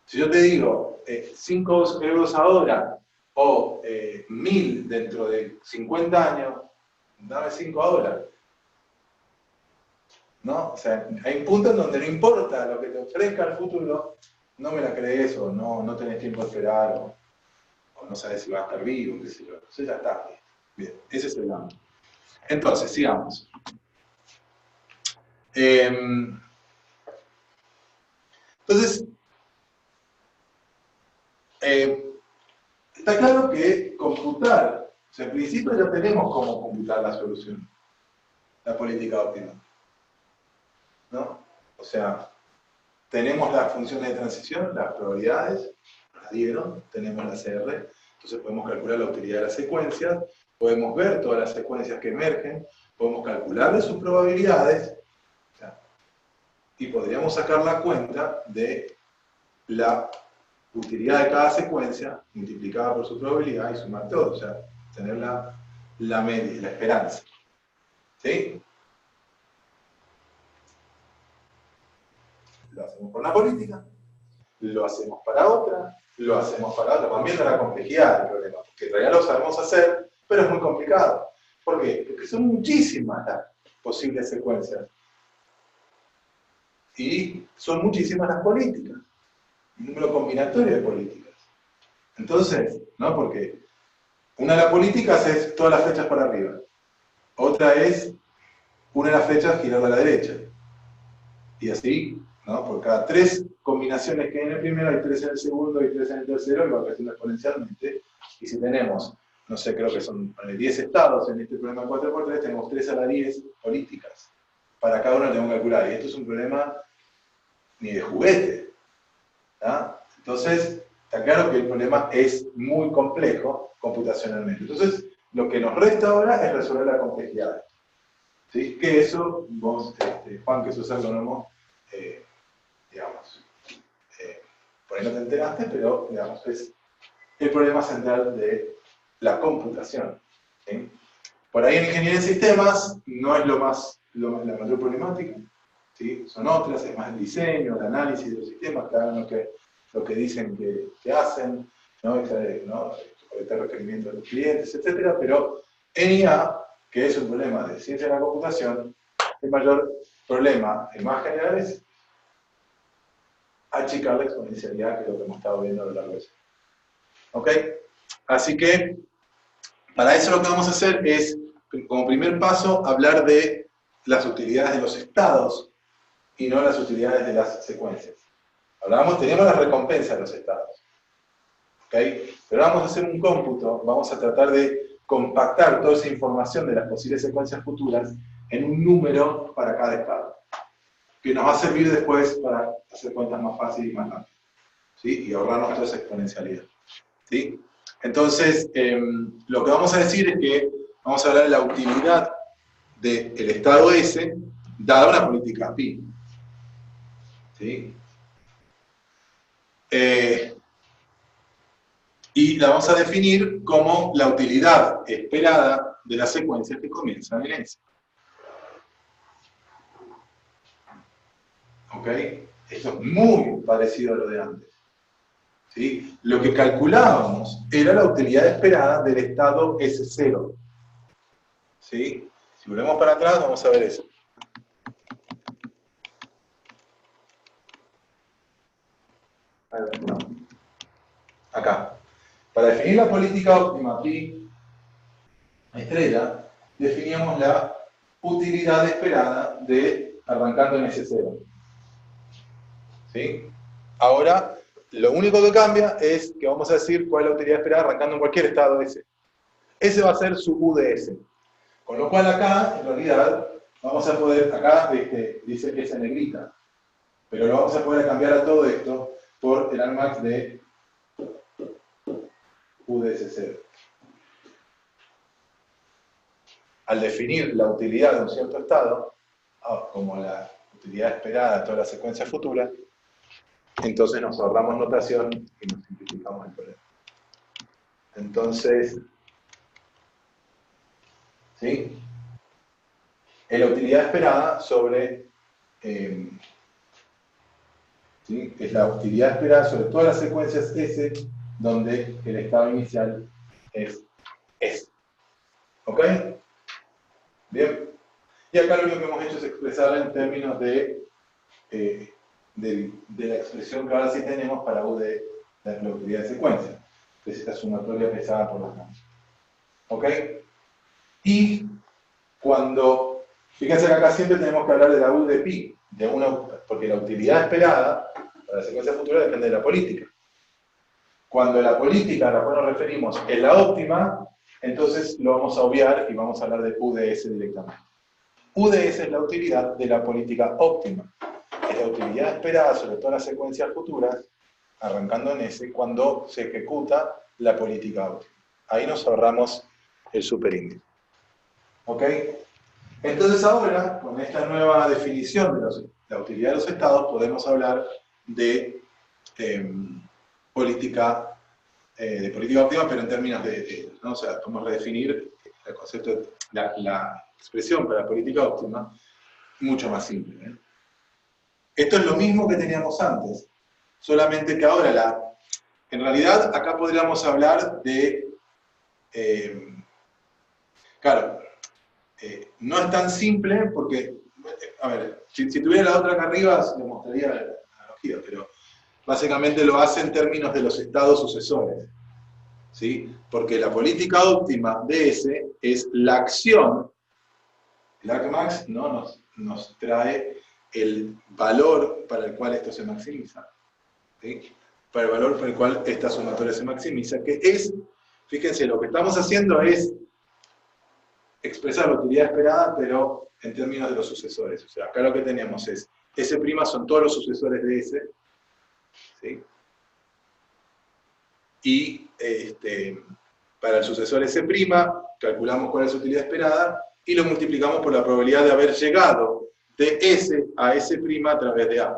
Si yo te digo 5 euros ahora o 1000 dentro de 50 años, dame 5 ahora. ¿No? O sea, hay un punto en donde no importa lo que te ofrezca el futuro, no me la crees o no tenés tiempo de esperar o no sabes si va a estar vivo, qué sé yo. Entonces ya está. Bien, ese es el gamma. Entonces, sigamos. Entonces, está claro que computar, o sea, en principio ya tenemos cómo computar la solución, la política óptima, ¿no? O sea, tenemos las funciones de transición, las probabilidades, las dieron, tenemos la CR, entonces podemos calcular la utilidad de las secuencias, podemos ver todas las secuencias que emergen, podemos calcularle sus probabilidades, o sea, y podríamos sacar la cuenta de la utilidad de cada secuencia multiplicada por su probabilidad y sumar todo, o sea, tener la media, la esperanza. ¿Sí? Lo hacemos por una política, lo hacemos para otra, lo hacemos para otra. Van viendo la complejidad del problema, porque en realidad lo sabemos hacer, pero es muy complicado. ¿Por qué? Porque son muchísimas las posibles secuencias. Y son muchísimas las políticas. Un número combinatorio de políticas. Entonces, ¿no? Porque una de las políticas es todas las flechas para arriba. Otra es una de las flechas girando a la derecha. Y así, ¿no? Por cada 3 combinaciones que hay en el primero, hay 3 en el segundo, hay 3 en el tercero, y va creciendo exponencialmente. Y si tenemos, no sé, creo que son 10 estados en este problema 4×3, tenemos 3 a la 10 políticas. Para cada uno tenemos que calcular. Y esto es un problema ni de juguete. ¿Tá? Entonces, está claro que el problema es muy complejo computacionalmente. Entonces, lo que nos resta ahora es resolver la complejidad. ¿Sí? Que eso, vos, Juan, que sos agrónomo, digamos, por ahí no te enteraste, pero digamos, es el problema central de la computación. ¿Sí? Por ahí en ingeniería de sistemas no es la mayor problemática, ¿sí? Son otras, es más el diseño, el análisis de los sistemas, que hagan lo que dicen que hacen, ¿no? Recolectar requerimientos de los clientes, etc. Pero en IA, que es un problema de ciencia de la computación, el mayor problema, el más general, es achicar la exponencialidad, que es lo que hemos estado viendo a lo largo de eso. ¿Ok? Así que, para eso lo que vamos a hacer es, como primer paso, hablar de las utilidades de los estados y no las utilidades de las secuencias. Teníamos las recompensas de los estados. ¿Ok? Pero vamos a hacer un cómputo, vamos a tratar de compactar toda esa información de las posibles secuencias futuras en un número para cada estado, que nos va a servir después para hacer cuentas más fáciles y más rápidas, ¿sí? Y ahorrarnos toda esa exponencialidad, ¿sí? Entonces, lo que vamos a decir es que vamos a hablar de la utilidad del estado S dada una política pi. ¿Sí? Y la vamos a definir como la utilidad esperada de las secuencias que comienzan en S. ¿Ok? Esto es muy parecido a lo de antes. ¿Sí? Lo que calculábamos era la utilidad esperada del estado S0. ¿Sí? Si volvemos para atrás, vamos a ver eso. No. Acá. Para definir la política óptima pi estrella, definíamos la utilidad esperada de arrancando en S0. ¿Sí? Ahora, lo único que cambia es que vamos a decir cuál es la utilidad esperada arrancando en cualquier estado S. Ese va a ser su UDS. Con lo cual acá, en realidad, vamos a poder, acá dice S negrita, pero lo vamos a poder cambiar a todo esto por el Argmax de UDS0. Al definir la utilidad de un cierto estado, como la utilidad esperada de toda la secuencia futura, entonces nos ahorramos notación y nos simplificamos el problema. Entonces, ¿sí? Es la utilidad esperada sobre, ¿sí? Es la utilidad esperada sobre todas las secuencias S donde el estado inicial es S. ¿Ok? Bien. Y acá lo único que hemos hecho es expresarla en términos de la expresión que ahora sí tenemos para U de la utilidad de secuencia. Que es esta sumatoria pesada por los campos. ¿Ok? Y cuando, fíjense que acá siempre tenemos que hablar de la U de pi, porque la utilidad esperada para la secuencia futura depende de la política. Cuando la política a la cual nos referimos es la óptima, entonces lo vamos a obviar y vamos a hablar de UDS directamente. UDS es la utilidad de la política óptima. Es la utilidad esperada sobre todas las secuencias futuras, arrancando en S, cuando se ejecuta la política óptima. Ahí nos ahorramos el superíndice. ¿Ok? Entonces ahora, con esta nueva definición de la utilidad de los estados, podemos hablar de política óptima, pero en términos ¿no? O sea, podemos redefinir el concepto, la expresión para la política óptima, mucho más simple. ¿eh? Esto es lo mismo que teníamos antes, solamente que ahora, en realidad, acá podríamos hablar de, claro, no es tan simple porque, a ver, si tuviera la otra acá arriba, le mostraría la analogía, pero básicamente lo hace en términos de los estados sucesores. ¿Sí? Porque la política óptima de S es la acción. El Argmax ¿no? nos trae el valor para el cual esto se maximiza. ¿Sí? Para el valor para el cual esta sumatoria se maximiza, que es, fíjense, lo que estamos haciendo es expresar la utilidad esperada, pero en términos de los sucesores. O sea, acá lo que tenemos es, S' son todos los sucesores de S, ¿sí? Y para el sucesor S', calculamos cuál es su utilidad esperada, y lo multiplicamos por la probabilidad de haber llegado de S a S' a través de A.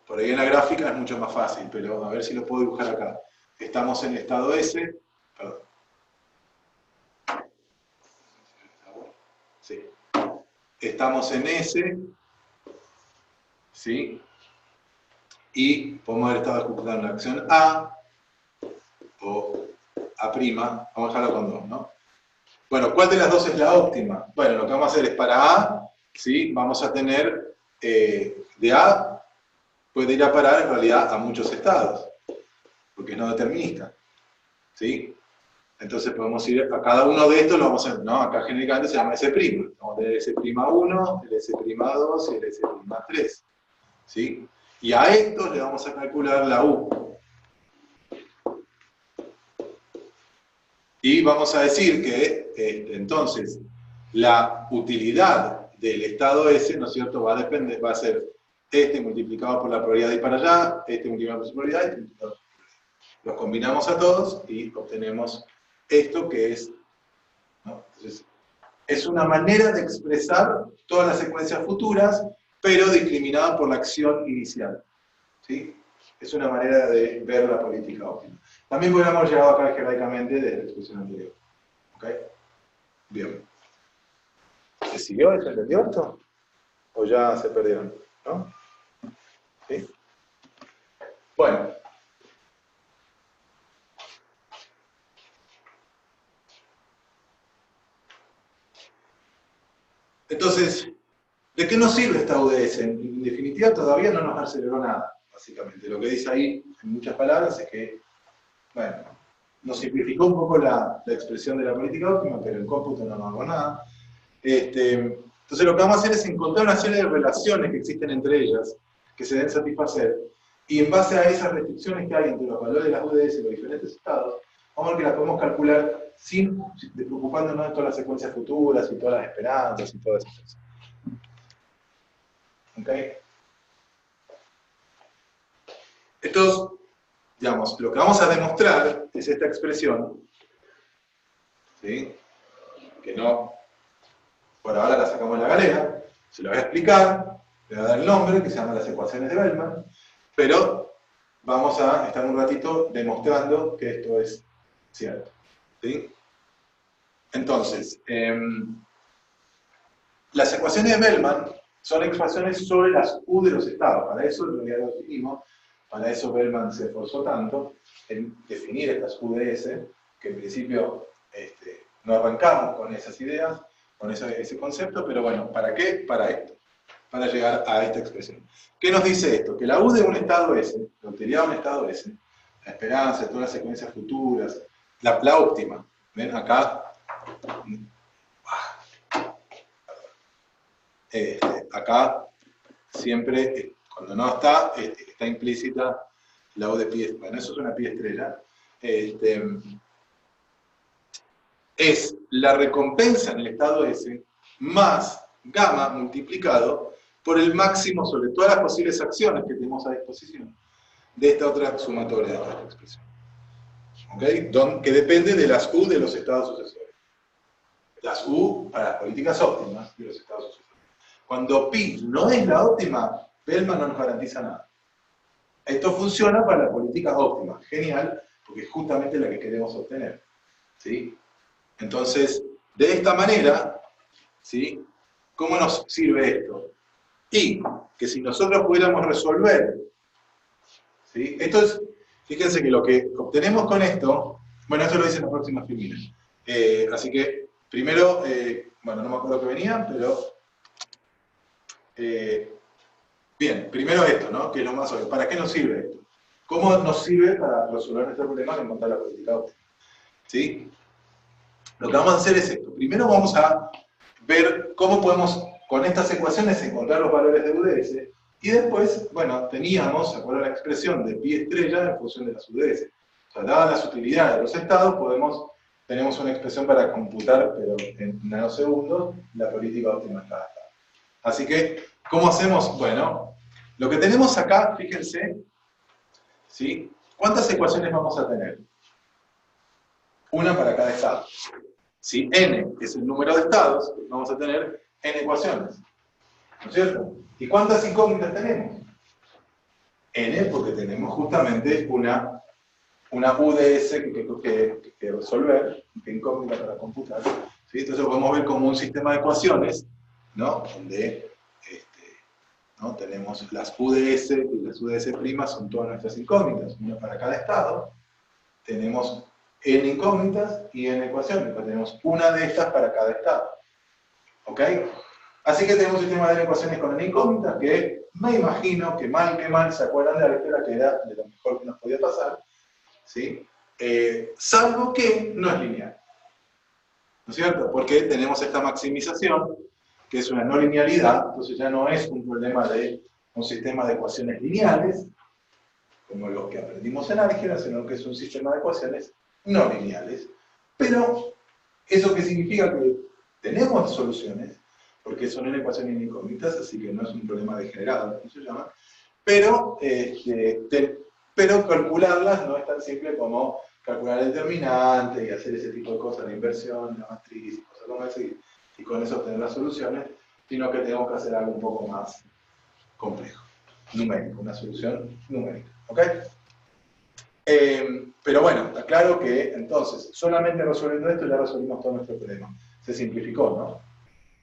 Por ahí en la gráfica es mucho más fácil, pero a ver si lo puedo dibujar acá. Estamos en estado S, perdón. Sí. Estamos en S, ¿sí? Y podemos haber estado ejecutando la acción A, o A', vamos a dejarlo con 2, ¿no? Bueno, ¿cuál de las dos es la óptima? Bueno, lo que vamos a hacer es para A, ¿sí? Vamos a tener de A, puede ir a parar en realidad a muchos estados, porque es no determinista, ¿sí? Entonces podemos ir a cada uno de estos, lo vamos a, ¿no? Acá genéricamente se llama S'. Vamos a tener S'1, el S'2 y el S'3, ¿sí? Y a estos le vamos a calcular la U. Y vamos a decir que, entonces, la utilidad del estado S, ¿no es cierto?, va a ser multiplicado por la probabilidad de ir para allá, multiplicado por su probabilidad, los combinamos a todos y obtenemos esto que es, ¿no? Entonces, es una manera de expresar todas las secuencias futuras, pero discriminada por la acción inicial, ¿sí? Es una manera de ver la política óptima. También podríamos llegado acá algebraicamente de la expresión anterior. ¿Ok? Bien. ¿Se siguió? ¿Se entendió esto? ¿O ya se perdieron? ¿No? ¿Sí? Bueno. Entonces, ¿de qué nos sirve esta UDS? En definitiva, todavía no nos aceleró nada, básicamente. Lo que dice ahí, en muchas palabras, es que, bueno, nos simplificó un poco la expresión de la política óptima, pero en cómputo no nos hago nada. Entonces lo que vamos a hacer es encontrar una serie de relaciones que existen entre ellas, que se deben satisfacer, Y en base a esas restricciones que hay entre los valores de las UDS y los diferentes estados, vamos a ver que las podemos calcular sin preocupándonos de todas las secuencias futuras y todas las esperanzas y todas esas cosas. ¿Ok? Esto, digamos, lo que vamos a demostrar es esta expresión, ¿sí? Que no, por ahora la sacamos de la galera, se lo voy a explicar, le voy a dar el nombre, que se llama las ecuaciones de Bellman, pero vamos a estar un ratito demostrando que esto es cierto. ¿Sí? Entonces, las ecuaciones de Bellman son ecuaciones sobre las U de los estados. Para eso ya lo definimos, para eso Bellman se esforzó tanto en definir estas UDS, que en principio no arrancamos con esas ideas, con ese concepto, pero bueno, ¿para qué? Para esto, para llegar a esta expresión. ¿Qué nos dice esto? Que la U de un estado S, la utilidad de un estado S, la esperanza, todas las secuencias futuras, la óptima, ¿ven? Acá, acá siempre, cuando no está, está implícita la U de pi, bueno, eso es una pi estrella, es la recompensa en el estado S más gamma multiplicado por el máximo sobre todas las posibles acciones que tenemos a disposición de esta otra sumatoria de esta expresión. ¿Ok? Que depende de las U de los estados sucesores. Las U para las políticas óptimas de los estados sucesores. Cuando pi no es la óptima, Bellman no nos garantiza nada. Esto funciona para las políticas óptimas. Genial, porque es justamente la que queremos obtener. ¿Sí? Entonces, de esta manera, ¿sí? ¿Cómo nos sirve esto? Y que si nosotros pudiéramos resolver, ¿sí? Esto es, fíjense que lo que obtenemos con esto, bueno, esto lo dice en la próxima filmina. Así que, primero, bueno, no me acuerdo que venía, pero... bien, primero esto, ¿no? Que es lo más obvio. ¿Para qué nos sirve esto? ¿Cómo nos sirve para resolver nuestro problema de encontrar la política óptima? ¿Sí? Lo que vamos a hacer es esto. Primero vamos a ver cómo podemos, con estas ecuaciones, encontrar los valores de UDS. Y después, bueno, teníamos, ¿se acuerdan la expresión de pi estrella en función de las UDS? O sea, dadas las utilidades de los estados, tenemos una expresión para computar, pero en nanosegundos, la política óptima de cada estado. Así que, ¿cómo hacemos? Bueno, lo que tenemos acá, fíjense, ¿sí? ¿Cuántas ecuaciones vamos a tener? Una para cada estado. Si n es el número de estados, vamos a tener n ecuaciones. ¿No es cierto? ¿Y cuántas incógnitas tenemos? N, porque tenemos justamente una UDS que resolver, que incógnita para computar. ¿Sí? Entonces podemos ver como un sistema de ecuaciones, ¿no? Donde ¿no? Tenemos las UDS y las UDS' son todas nuestras incógnitas, una para cada estado. Tenemos n incógnitas y n ecuaciones, pues tenemos una de estas para cada estado. ¿Ok? Así que tenemos un sistema de ecuaciones con n incógnitas que me imagino que mal se acuerdan de álgebra, que era de lo mejor que nos podía pasar, ¿sí? Salvo que no es lineal. ¿No es cierto? Porque tenemos esta maximización, que es una no linealidad, entonces ya no es un problema de un sistema de ecuaciones lineales, como los que aprendimos en álgebra, sino que es un sistema de ecuaciones no lineales. Pero, ¿eso qué significa? Que tenemos soluciones, porque son en ecuaciones incógnitas, así que no es un problema degenerado, como se llama, pero calcularlas no es tan simple como calcular el determinante y hacer ese tipo de cosas, la inversión, la matriz, y cosas como eso, y con eso obtener las soluciones, sino que tenemos que hacer algo un poco más complejo, numérico, una solución numérica. ¿Ok? Pero bueno, está claro que entonces, solamente resolviendo esto ya resolvimos todo nuestro problema. Se simplificó, ¿no?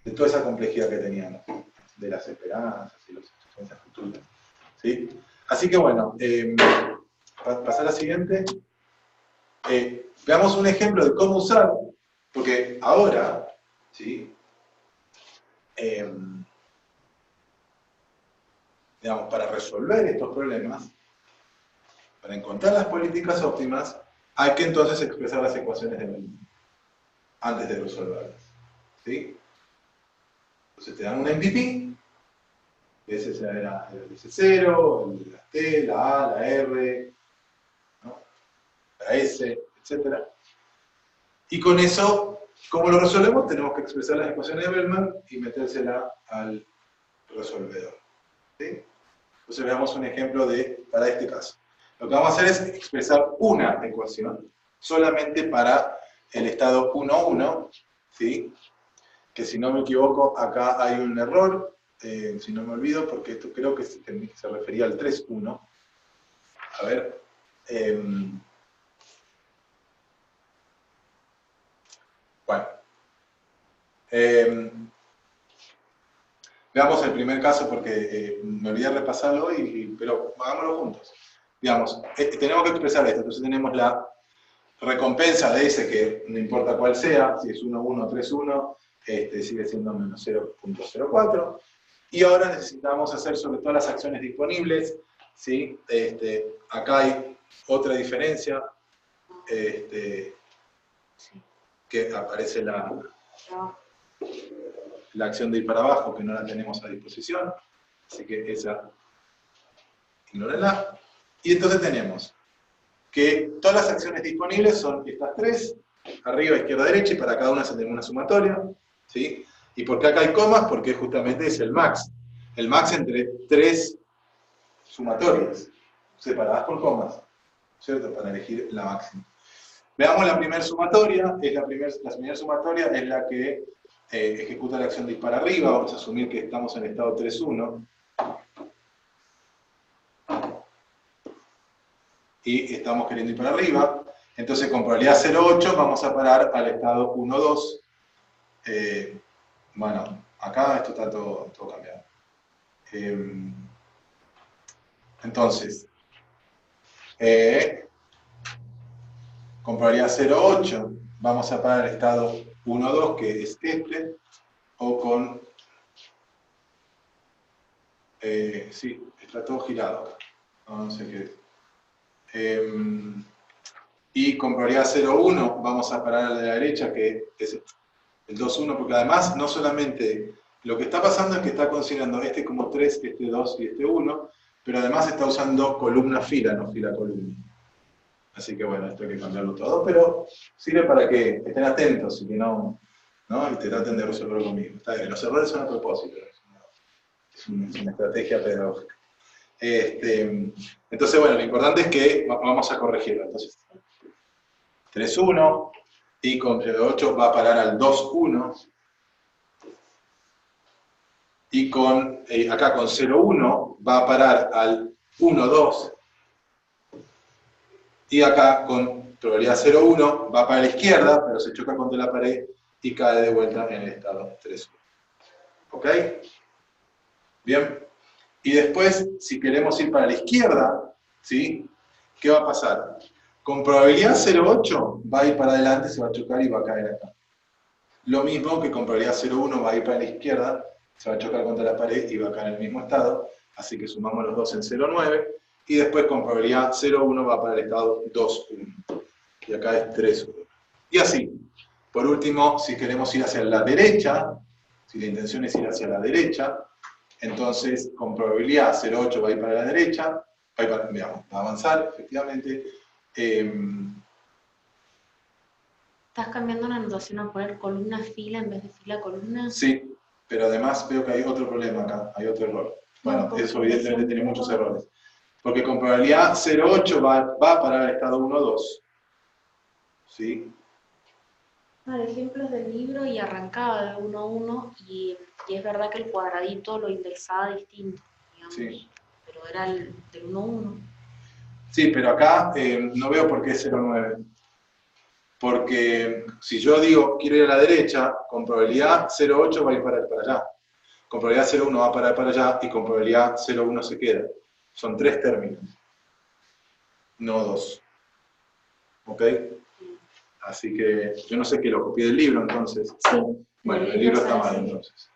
De toda esa complejidad que teníamos, de las esperanzas y las consecuencias futuras. ¿Sí? Así que bueno, pasar a la siguiente. Veamos un ejemplo de cómo usar, porque ahora, ¿sí? Digamos, para resolver estos problemas, para encontrar las políticas óptimas, hay que entonces expresar las ecuaciones de Bellman antes de resolverlas. ¿Sí? Entonces te dan un MVP, ese era el S0, la T, la A, la R, ¿no? La S, etc. Y con eso, ¿cómo lo resolvemos? Tenemos que expresar las ecuaciones de Bellman y metérsela al resolvedor. ¿Sí? Entonces veamos un ejemplo para este caso. Lo que vamos a hacer es expresar una ecuación solamente para el estado 1,1, ¿sí? Que si no me equivoco, acá hay un error, si no me olvido, porque esto creo que se refería al 3,1. A ver. Bueno. Veamos el primer caso porque me olvidé repasarlo hoy, pero hagámoslo juntos. Digamos, tenemos que expresar esto, entonces tenemos la recompensa de ese que no importa cuál sea, si es 1,1 o 3,1, sigue siendo menos 0,04. Y ahora necesitamos hacer sobre todas las acciones disponibles, ¿sí? Acá hay otra diferencia, que aparece la acción de ir para abajo, que no la tenemos a disposición, así que esa, ignórenla. Y entonces tenemos que todas las acciones disponibles son estas tres, arriba, izquierda, derecha, y para cada una se tiene una sumatoria, ¿sí? ¿Y por qué acá hay comas? Porque justamente es el max entre tres sumatorias, separadas por comas, ¿cierto? Para elegir la máxima. Veamos la primera sumatoria, la primera sumatoria es la que ejecuta la acción de ir para arriba, vamos a asumir que estamos en el estado 3,1, y estamos queriendo ir para arriba, entonces con probabilidad 0,8 vamos a parar al estado 1,2. Bueno, acá esto está todo cambiado. Entonces, con probabilidad 0,8 vamos a parar al estado 1,2, que es este, o con... sí, está todo girado acá, no sé qué es. Y con probabilidad 0,1 vamos a parar a la derecha, que es el 2,1, porque además no solamente lo que está pasando es que está considerando este como 3, este 2 y este 1, pero además está usando columna-fila, no fila-columna. Así que bueno, esto hay que cambiarlo todo, pero sirve para que estén atentos y que no y te traten de resolverlo conmigo. Está bien, los errores son a propósito, es una estrategia pedagógica. Entonces, bueno, lo importante es que vamos a corregirlo. Entonces, 3,1 y con 0,8 va a parar al 2,1 y acá con 0,1 va a parar al 1,2 y acá con probabilidad 0,1 va para la izquierda, pero se choca contra la pared y cae de vuelta en el estado 3,1. ¿Ok? Bien. Y después, si queremos ir para la izquierda, ¿sí? ¿Qué va a pasar? Con probabilidad 0,8 va a ir para adelante, se va a chocar y va a caer acá. Lo mismo que con probabilidad 0,1 va a ir para la izquierda, se va a chocar contra la pared y va a caer en el mismo estado, así que sumamos los dos en 0,9, y después con probabilidad 0,1 va para el estado 2,1, y acá es 3,1. Y así. Por último, si queremos ir hacia la derecha, si la intención es ir hacia la derecha, entonces con probabilidad 0,8 va a ir para la derecha, va a avanzar, efectivamente. ¿Estás cambiando la notación a poner columna-fila en vez de fila-columna? Sí, pero además veo que hay otro problema acá, hay otro error. Bueno, No, eso evidentemente tiene muchos errores. Porque con probabilidad 0,8 va a parar al estado 1,2. ¿Sí? El ejemplo es del libro y arrancaba de 1,1 y es verdad que el cuadradito lo indexaba distinto, digamos, Sí. pero era del 1,1. Sí, pero acá no veo por qué es 0,9. Porque si yo digo quiero ir a la derecha, con probabilidad 0,8 va a ir para allá. Con probabilidad 0,1 va a parar para allá y con probabilidad 0,1 se queda. Son 3 términos, no 2. ¿Ok? Así que yo no sé qué lo copié del libro entonces. Sí. Bueno, el libro está mal entonces.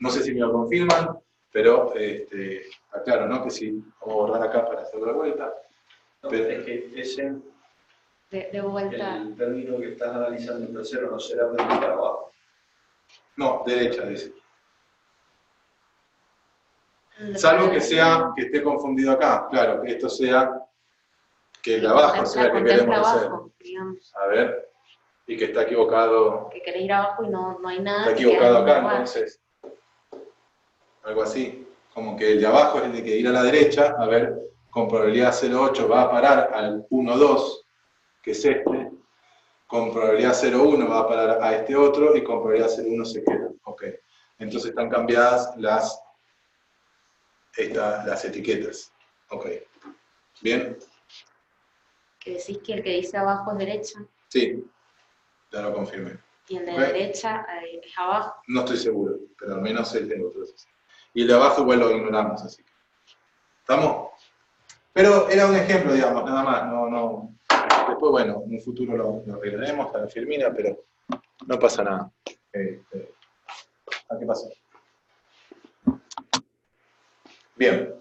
No sé si me lo confirman, pero aclaro, ¿no? Que sí, vamos a borrar acá para hacer la vuelta. No, pero, es que ese, De vuelta. el término que estás analizando en tercero no será de para abajo. no, derecha, dice. Salvo que sea, que esté confundido acá, claro, que esto sea, que el de abajo sea el que queremos hacer. Abajo, digamos. A ver, y que está equivocado. Que querés ir abajo y no hay nada. Está equivocado acá, entonces. Algo así. Como que el de abajo es el de que ir a la derecha, a ver, con probabilidad 0,8 va a parar al 1,2, que es este. Con probabilidad 0,1 va a parar a este otro, y con probabilidad 0,1 se queda. Ok. Entonces están cambiadas las etiquetas. Ok. ¿Bien? Que decís que el que dice abajo es derecha. Sí, ya lo confirmé. Y el de ¿Ok? derecha es abajo. No estoy seguro, pero al menos él tengo otros. Y el de abajo igual lo ignoramos, así que. ¿Estamos? Pero era un ejemplo, digamos, nada más. No. Después, bueno, en un futuro lo arreglaremos a la Firmina, pero no pasa nada. ¿A qué pasó? Bien.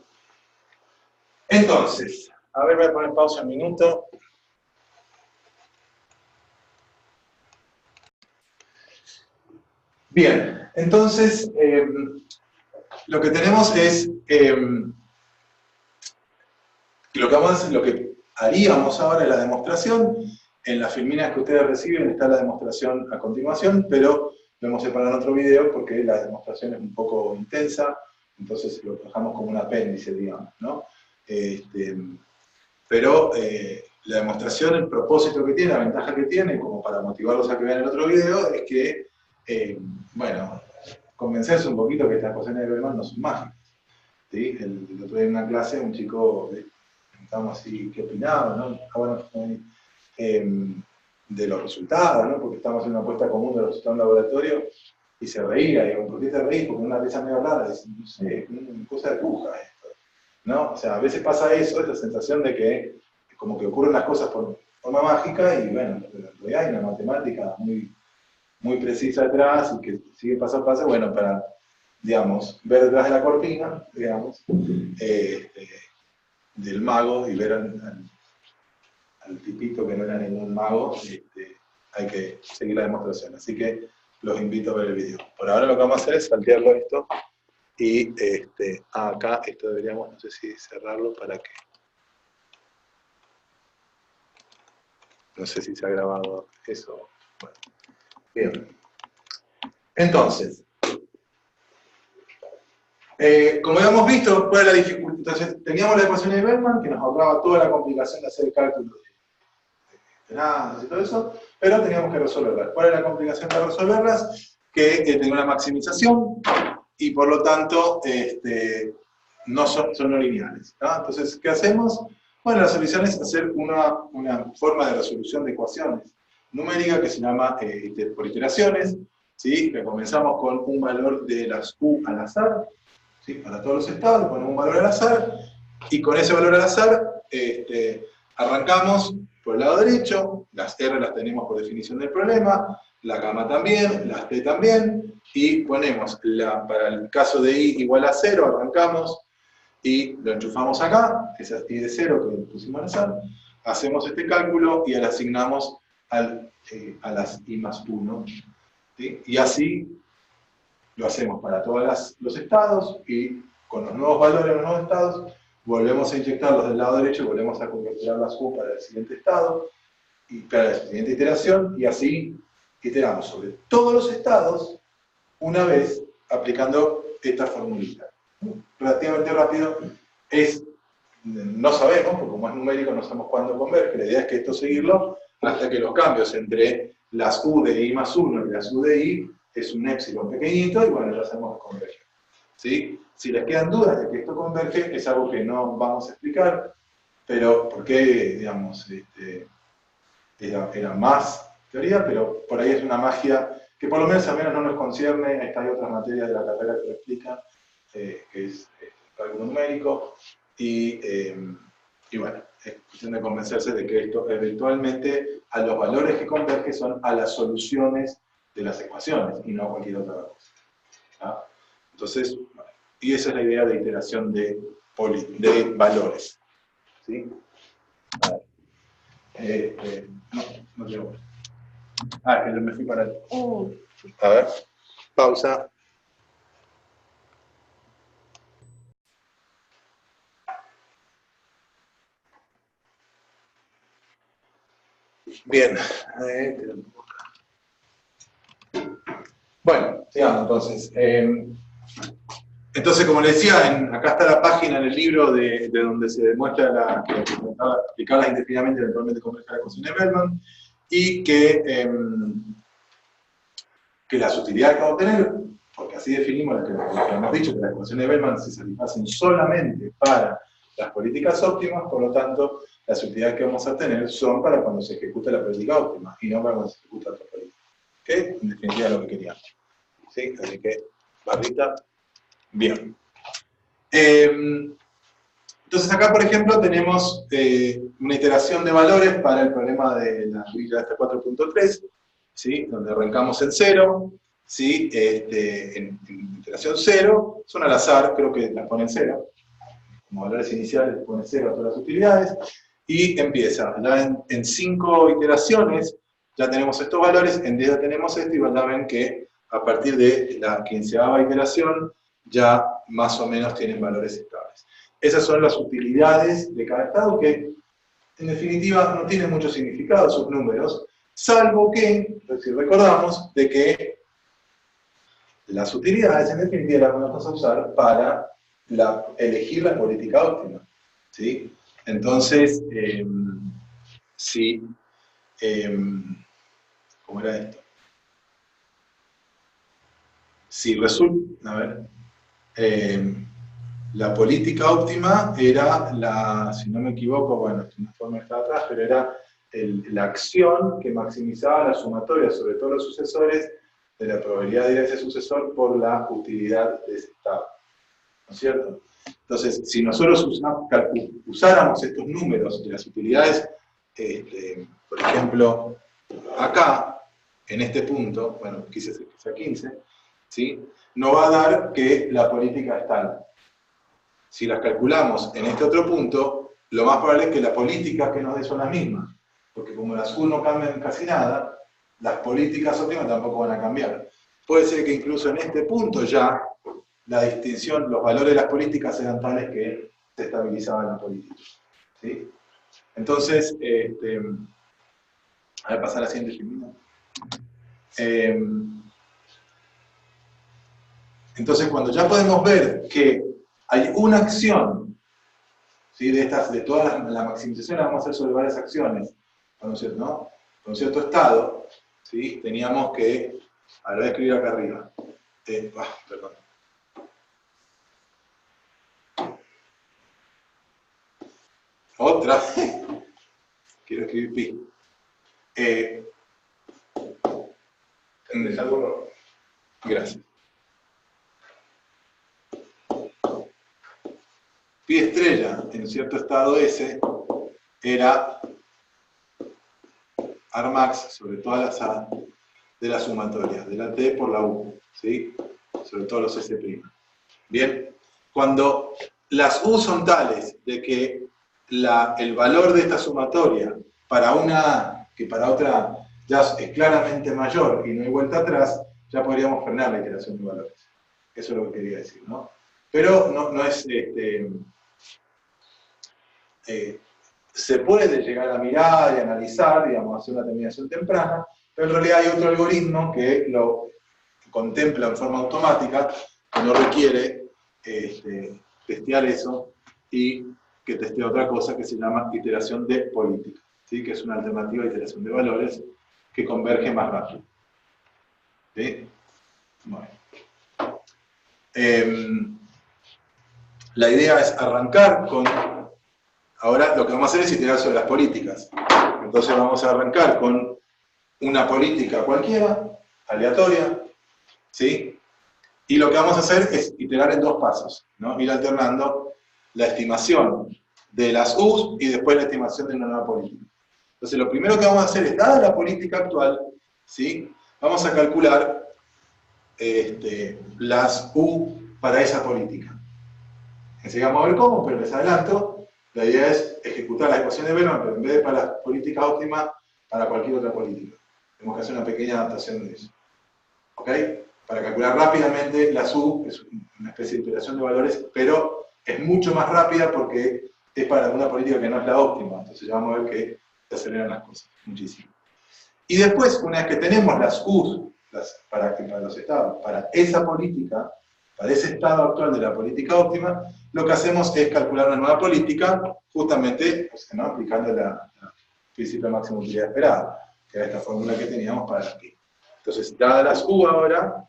Entonces, a ver, voy a poner pausa un minuto. Bien, entonces, lo que tenemos es, lo que haríamos ahora es la demostración. En las filminas que ustedes reciben está la demostración a continuación, pero lo hemos separado en otro video porque la demostración es un poco intensa, entonces lo dejamos como un apéndice, digamos, ¿no? Pero la demostración, el propósito que tiene, la ventaja que tiene, como para motivarlos a que vean el otro video, es que, bueno, convencerse un poquito que estas ecuaciones de Bellman no son mágicas. ¿Sí? El otro día en una clase, un chico, estábamos así, ¿qué opinaba? ¿No? Bueno, de los resultados, ¿no? Porque estábamos en una apuesta común de los resultados en laboratorio, y se reía, y digo, ¿por qué te reís? Porque una risa medio rara, dice, no sé, es una cosa de bruja esto, ¿no? O sea, a veces pasa eso, esta sensación de que como que ocurren las cosas por forma mágica, y bueno, en realidad hay una matemática muy precisa detrás, y que sigue paso a paso, bueno, para, digamos, ver detrás de la cortina, digamos, del mago, y ver al tipito que no era ningún mago, hay que seguir la demostración. Así que los invito a ver el video. Por ahora lo que vamos a hacer es saltearlo esto, y acá esto deberíamos, no sé si cerrarlo para que... No sé si se ha grabado eso. Bueno, bien. Entonces, como habíamos visto, ¿cuál era la dificultad? Entonces, teníamos la ecuación de Bellman, que nos ahorraba toda la complicación de hacer el cálculo de nada y todo eso, pero teníamos que resolverlas. ¿Cuál era la complicación de resolverlas? Que tenía una maximización, y por lo tanto, no son no lineales, ¿no? Entonces, ¿qué hacemos? Bueno, la solución es hacer una forma de resolución de ecuaciones numérica que se llama por iteraciones, ¿sí? Que comenzamos con un valor de las U al azar, ¿sí? Para todos los estados, ponemos un valor al azar, y con ese valor al azar arrancamos por el lado derecho, las R las tenemos por definición del problema, la gamma también, las T también, y ponemos, para el caso de I igual a 0, arrancamos, y lo enchufamos acá, esa I de 0 que pusimos al azar, hacemos este cálculo y le asignamos a las I más 1, ¿sí? Y así lo hacemos para todos los estados, y con los nuevos valores de los nuevos estados, volvemos a inyectarlos del lado derecho y volvemos a convertir las U para el siguiente estado, y para la siguiente iteración, y así iteramos sobre todos los estados, una vez aplicando esta formulita. Relativamente rápido, no sabemos, porque como es numérico no sabemos cuándo converge, la idea es que esto seguirlo hasta que los cambios entre las U de I más 1 y las U de I es un épsilon pequeñito, y bueno, ya sabemos que converge. ¿Sí? Si les quedan dudas de que esto converge, es algo que no vamos a explicar, pero porque, digamos, era más teoría, pero por ahí es una magia que por lo menos al menos no nos concierne. Hay otras materias de la carrera que lo explican, que es cálculo numérico, y bueno, es cuestión de convencerse de que esto eventualmente a los valores que converge son a las soluciones de las ecuaciones, y no a cualquier otra cosa. ¿Ah? Entonces, bueno, y esa es la idea de iteración de valores. ¿Sí? A ver. No llevo. Que yo me fui para el... A ver, pausa. Bien. Bueno, sigamos entonces. Entonces, como les decía, acá está la página en el libro de donde se demuestra aplicarlas indefinidamente eventualmente compleja la ecuación de Bellman, y que las utilidades que vamos a obtener, porque así definimos lo que hemos dicho, que las ecuaciones de Bellman se satisfacen solamente para las políticas óptimas, por lo tanto, las utilidades que vamos a obtener son para cuando se ejecuta la política óptima, y no para cuando se ejecuta otra política. ¿Ok? En definitiva, lo que queríamos. ¿Sí? Así que, barrita, bien. Entonces acá, por ejemplo, tenemos una iteración de valores para el problema de la regla hasta 4.3, ¿sí? Donde arrancamos en 0, ¿sí? En iteración 0, son al azar, creo que las ponen 0, como valores iniciales ponen 0 a todas las utilidades, y empieza, ya en 5 iteraciones ya tenemos estos valores, en 10 ya tenemos esto, y ya ven que a partir de la 15ª iteración ya más o menos tienen valores estables. Esas son las utilidades de cada estado que, en definitiva, no tienen mucho significado sus números, salvo que, si recordamos, de que las utilidades, en definitiva, las vamos a usar para elegir la política óptima. ¿Sí? Entonces, ¿cómo era esto? Si resulta, a ver, la política óptima era si no me equivoco, bueno, una forma está atrás, pero era la acción que maximizaba la sumatoria sobre todos los sucesores de la probabilidad de ir a ese sucesor por la utilidad de ese estado. ¿No es cierto? Entonces, si nosotros usáramos estos números de las utilidades, por ejemplo, acá, en este punto, bueno, quise que sea 15, ¿sí? No va a dar que la política es tal. Si las calculamos en este otro punto, lo más probable es que las políticas que nos den son las mismas. Porque como las U no cambian casi nada, las políticas óptimas tampoco van a cambiar. Puede ser que incluso en este punto ya la distinción, los valores de las políticas eran tales que se estabilizaban la política. ¿Sí? Entonces, a ver, pasar a la siguiente filmina. Entonces, cuando ya podemos ver que hay una acción, ¿sí? de toda la maximización la vamos a hacer sobre varias acciones, con un cierto estado, ¿sí? Teníamos que, ahora voy a escribir acá arriba, perdón. Otra, quiero escribir pi. Gracias. Pi estrella en un cierto estado S era Armax sobre todas las A de la sumatoria, de la T por la U, ¿sí? Sobre todos los S'. Bien, cuando las U son tales de que el valor de esta sumatoria para una A que para otra ya es claramente mayor y no hay vuelta atrás, ya podríamos frenar la iteración de valores. Eso es lo que quería decir, ¿no? Pero no es... se puede llegar a mirar y analizar, digamos, hacer una terminación temprana, pero en realidad hay otro algoritmo que lo contempla en forma automática, que no requiere testear eso, y que testea otra cosa que se llama iteración de política, ¿sí? Que es una alternativa a iteración de valores que converge más rápido. ¿Sí? Bueno. La idea es arrancar con... Ahora lo que vamos a hacer es iterar sobre las políticas. Entonces vamos a arrancar con una política cualquiera, aleatoria, ¿sí? Y lo que vamos a hacer es iterar en 2 pasos, ¿no? Ir alternando la estimación de las U's y después la estimación de una nueva política. Entonces lo primero que vamos a hacer es, dada la política actual, ¿sí? Vamos a calcular las U para esa política. Enseguida vamos a ver cómo, pero les adelanto. La idea es ejecutar la ecuación de Bellman, pero en vez de para la política óptima, para cualquier otra política. Tenemos que hacer una pequeña adaptación de eso. ¿Ok? Para calcular rápidamente la U, es una especie de iteración de valores, pero es mucho más rápida porque es para una política que no es la óptima. Entonces ya vamos a ver que se aceleran las cosas, muchísimo. Y después, una vez que tenemos las U's para los estados, para esa política, para ese estado actual de la política óptima, lo que hacemos es calcular una nueva política, justamente pues, ¿no? aplicando el principio de máxima utilidad esperada, que era esta fórmula que teníamos para aquí. Entonces, dadas las U ahora,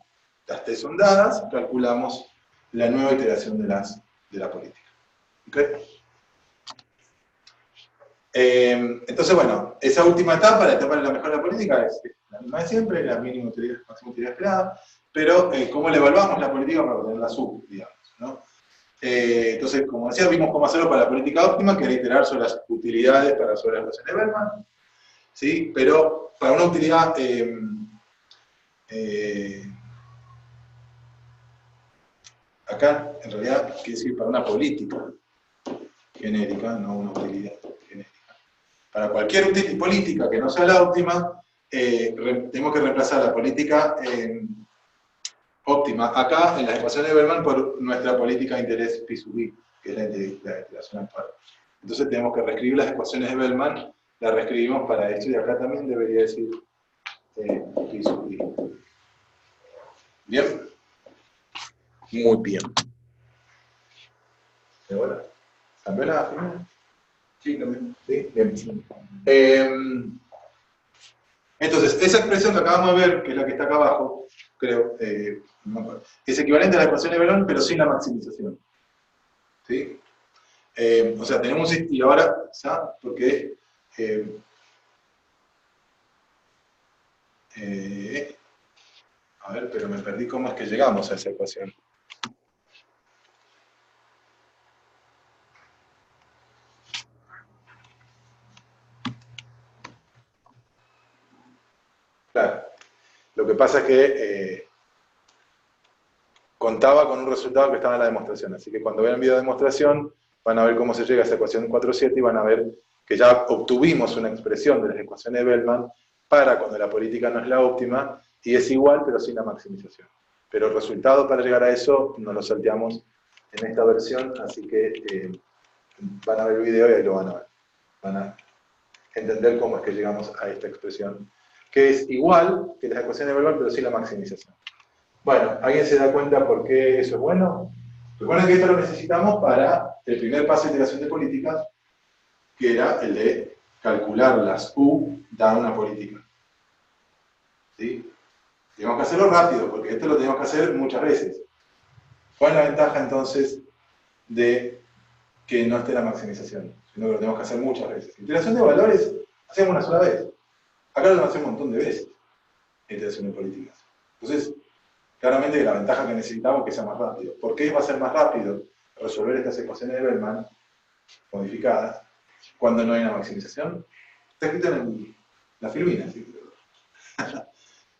las T son dadas, calculamos la nueva iteración de la política. ¿Okay? Entonces, bueno, esa última etapa, la etapa de la mejora de la política, es la misma de siempre, la mínima utilidad, máxima utilidad esperada, pero ¿cómo le evaluamos la política para obtener la sub, digamos? ¿No? Entonces, como decía, vimos cómo hacerlo para la política óptima, que era iterar sobre las utilidades sobre las ecuaciones de Bellman, ¿sí? Pero para una utilidad acá, en realidad, quiere decir para una política genérica, no una utilidad genérica. Para cualquier política que no sea la óptima, tenemos que reemplazar la política óptima acá en las ecuaciones de Bellman por nuestra política de interés P sub I, que es la iteración actual. Entonces tenemos que reescribir las ecuaciones de Bellman, las reescribimos para esto y acá también debería decir P sub I. ¿Bien? Muy bien. ¿De bola? ¿Cambió la final? Sí, también. ¿Sí? Bien. Entonces, esa expresión que acabamos de ver, que es la que está acá abajo, creo, no me acuerdo, es equivalente a la ecuación de Bellman, pero sin la maximización. ¿Sí? O sea, tenemos, y ahora, ¿sabes? Porque a ver, pero me perdí cómo es que llegamos a esa ecuación. Claro, lo que pasa es que contaba con un resultado que estaba en la demostración, así que cuando vean el video de demostración van a ver cómo se llega a esa ecuación 4.7 y van a ver que ya obtuvimos una expresión de las ecuaciones de Bellman para cuando la política no es la óptima y es igual pero sin la maximización. Pero el resultado para llegar a eso nos lo salteamos en esta versión, así que van a ver el video y ahí lo van a ver. Van a entender cómo es que llegamos a esta expresión, que es igual que las ecuaciones de Bellman pero sin la maximización. Bueno, ¿alguien se da cuenta por qué eso es bueno? Recuerden que esto lo necesitamos para el primer paso de iteración de políticas, que era el de calcular las U dada una política. ¿Sí? Tenemos que hacerlo rápido, porque esto lo tenemos que hacer muchas veces. ¿Cuál es la ventaja entonces de que no esté la maximización? Sino que lo tenemos que hacer muchas veces. Iteración de valores, hacemos una sola vez. Acá lo hacemos un montón de veces, iteración de políticas. Entonces, claramente la ventaja que necesitamos es que sea más rápido. ¿Por qué va a ser más rápido resolver estas ecuaciones de Bellman modificadas cuando no hay una maximización? Está escrito en la filmina, ¿sí?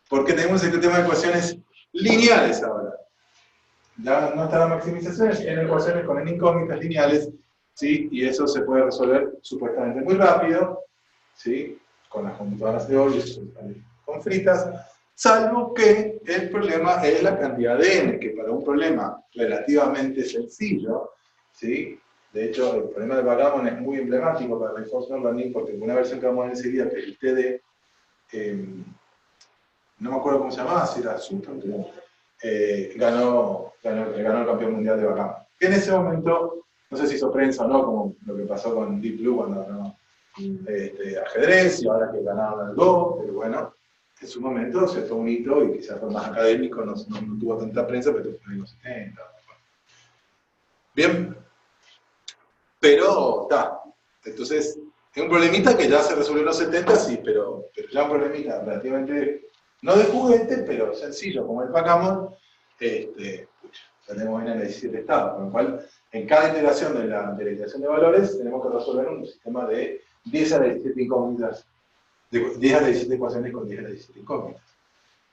Porque tenemos este tema de ecuaciones lineales ahora. Ya no está la maximización, en ecuaciones con incógnitas lineales, ¿sí? Y eso se puede resolver supuestamente muy rápido, ¿sí? Con las computadoras de hoy, con fritas, salvo que el problema es la cantidad de n, que para un problema relativamente sencillo, ¿sí? De hecho, el problema de backgammon es muy emblemático para reinforcement learning, porque una versión que vamos a ver enseguida, que es el TD, no me acuerdo cómo se llamaba, si era Super, ganó el campeón mundial de backgammon. Que en ese momento, no sé si hizo prensa o no, como lo que pasó con Deep Blue cuando ganó ajedrez, y ahora que ganaron el Go, pero bueno, en su momento se fue un hito y quizás fue más académico, no tuvo tanta prensa, pero fue en los 70. Bien, pero está. Entonces, es un problemita que ya se resolvió en los 70, sí, pero ya un problemita relativamente, no de juguete, pero sencillo, como el backgammon, ya tenemos en el 17 estados, con lo cual, en cada iteración de la iteración de valores, tenemos que resolver un sistema de 10 a la 17 incógnitas, de 10 a la 17 ecuaciones con 10 a la 17 incógnitas.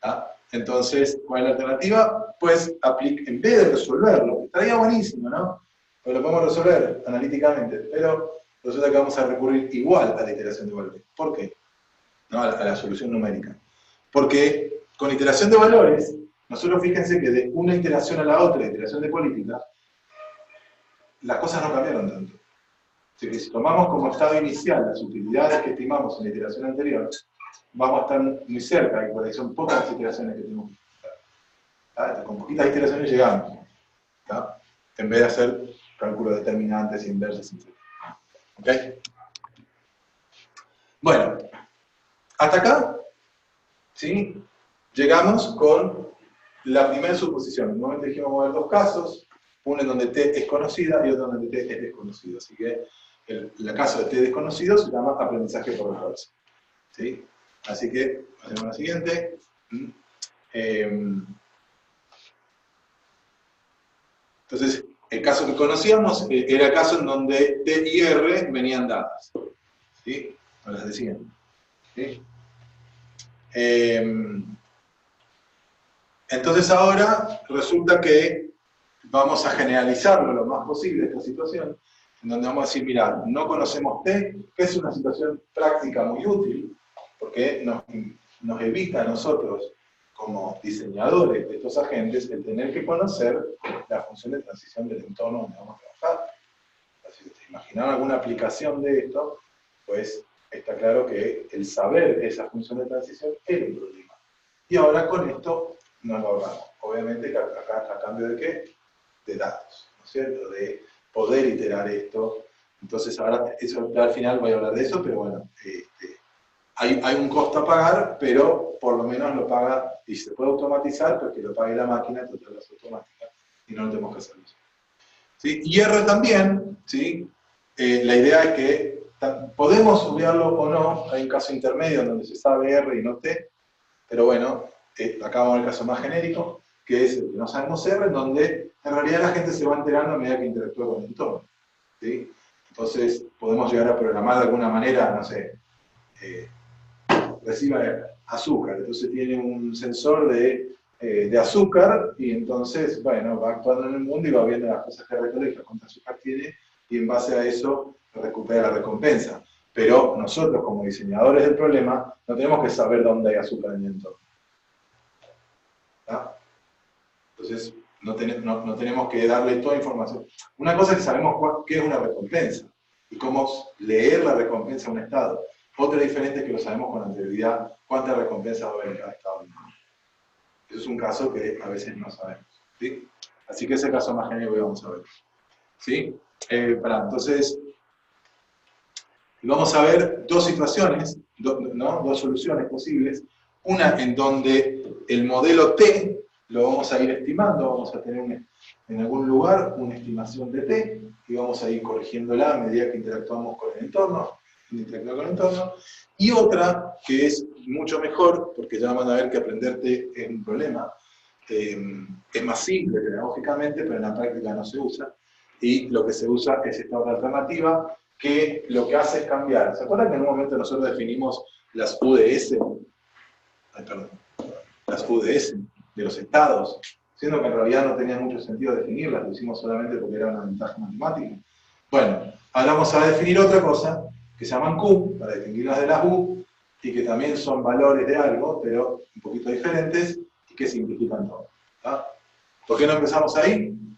¿Ah? Entonces, ¿cuál es la alternativa? Pues, en vez de resolverlo, estaría buenísimo, ¿no? Pero lo podemos resolver analíticamente, pero resulta que vamos a recurrir igual a la iteración de valores. ¿Por qué? No, a la solución numérica. Porque con iteración de valores, nosotros fíjense que de una iteración a la otra, iteración de política, las cosas no cambiaron tanto. Así que si tomamos como estado inicial las utilidades que estimamos en la iteración anterior, vamos a estar muy cerca, y por ahí son pocas las iteraciones que tenemos que hacer. Con poquitas iteraciones llegamos, ¿tá? En vez de hacer cálculos determinantes, inversos, etc. ¿Ok? Bueno, hasta acá, ¿sí? Llegamos con la primera suposición. En un momento dijimos vamos a ver dos casos, uno en donde T es conocida y otro en donde T es desconocido. Así que el caso de T desconocido se llama aprendizaje por refuerzo. ¿Sí? Así que hacemos la siguiente. Entonces, el caso que conocíamos era el caso en donde T y R venían dadas. ¿Sí? O las decían. ¿Sí? Entonces ahora resulta que vamos a generalizarlo lo más posible esta situación, en donde vamos a decir, mira, no conocemos T, que es una situación práctica muy útil, porque nos evita a nosotros, como diseñadores de estos agentes, el tener que conocer la función de transición del entorno donde vamos a trabajar. Así que si imaginan alguna aplicación de esto, pues está claro que el saber esa función de transición era un problema. Y ahora con esto nos lo ahorramos. Obviamente que acá a cambio de ¿qué? De datos, ¿no es cierto? De poder iterar esto. Entonces ahora, eso, al final voy a hablar de eso, pero bueno, hay un costo a pagar, pero por lo menos lo paga, y se puede automatizar, porque lo pague la máquina, total es automática, y no lo tenemos que hacer nosotros. ¿Sí? Y R también, ¿sí? La idea es que podemos obviarlo o no, hay un caso intermedio donde se sabe R y no T, pero bueno, acá vamos al caso más genérico, que es el que no sabemos R, en donde en realidad la gente se va enterando a medida que interactúa con el entorno. ¿Sí? Entonces podemos llegar a programar de alguna manera, no sé, recibe azúcar, entonces tiene un sensor de azúcar y entonces, bueno, va actuando en el mundo y va viendo las cosas que recolecta, cuánta azúcar tiene y en base a eso recupera la recompensa. Pero nosotros como diseñadores del problema no tenemos que saber dónde hay azúcar en el entorno. ¿Ah? Entonces no tenemos que darle toda información. Una cosa es que sabemos qué es una recompensa y cómo leer la recompensa a un estado. Otra diferente es que lo sabemos con anterioridad cuánta recompensa va a haber en cada estado. Eso es un caso que a veces no sabemos. ¿Sí? Así que ese caso más genérico que vamos a ver. ¿Sí? Entonces, vamos a ver dos situaciones, dos soluciones posibles. Una en donde el modelo T lo vamos a ir estimando, vamos a tener en algún lugar una estimación de T y vamos a ir corrigiéndola a medida que interactuamos con el entorno. Y otra que es mucho mejor, porque ya van a ver que aprender T es un problema, es más simple pedagógicamente, pero en la práctica no se usa, y lo que se usa es esta otra alternativa, que lo que hace es cambiar. ¿Se acuerdan que en un momento nosotros definimos las UDS? Las UDS de los estados, siendo que en realidad no tenía mucho sentido definirlas, lo hicimos solamente porque era una ventaja matemática. Bueno, ahora vamos a definir otra cosa, que se llaman Q, para distinguirlas de las U, y que también son valores de algo, pero un poquito diferentes, y que simplifican todo. ¿Tá? ¿Por qué no empezamos ahí? Un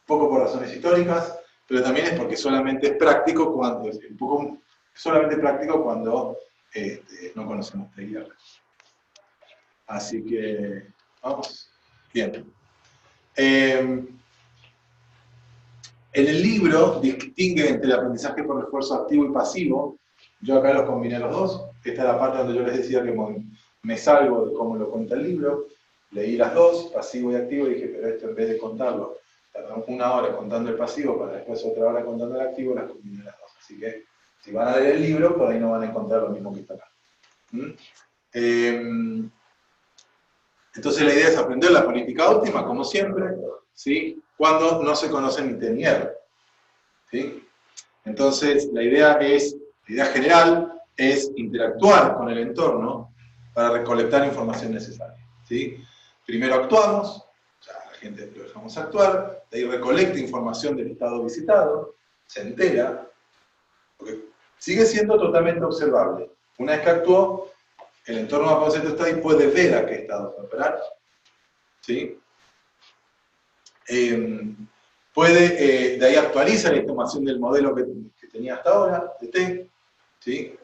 poco por razones históricas, pero también es porque solamente es práctico cuando, no conocemos TIR. Así que, vamos. Bien. En el libro distingue entre el aprendizaje por refuerzo activo y pasivo. Yo acá los combiné los dos. Esta es la parte donde yo les decía que me salgo de cómo lo cuenta el libro. Leí las dos, pasivo y activo, y dije, pero esto en vez de contarlo, tardamos una hora contando el pasivo para después otra hora contando el activo, las combiné las dos. Así que, si van a leer el libro, por ahí no van a encontrar lo mismo que está acá. Entonces la idea es aprender la política óptima, como siempre, ¿sí? Cuando no se conoce ni T ni R. ¿Sí? Entonces la idea general es interactuar con el entorno para recolectar información necesaria. ¿Sí? Primero actuamos, o sea, la gente lo dejamos actuar, de ahí recolecta información del estado visitado, se entera, porque sigue siendo totalmente observable. Una vez que actuó, el entorno va a conocer tu estado y puede ver a qué estado se operar. ¿Sí? Puede, de ahí actualiza la información del modelo que tenía hasta ahora, de T, ¿sí?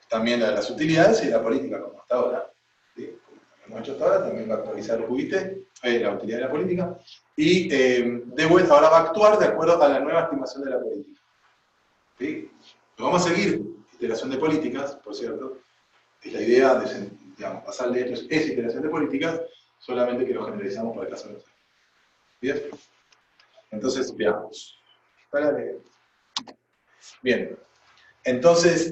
También la de las utilidades y la política como hasta ahora, ¿sí? Como hemos hecho hasta ahora, también va a actualizar el UIT, la utilidad de la política, y de vuelta ahora va a actuar de acuerdo a la nueva estimación de la política. ¿Sí? Lo vamos a seguir, iteración de políticas, por cierto, es la idea de, digamos, pasar de esto, es iteración de políticas, solamente que lo generalizamos para el caso de los años. ¿Bien? Entonces, veamos. Bien. Entonces,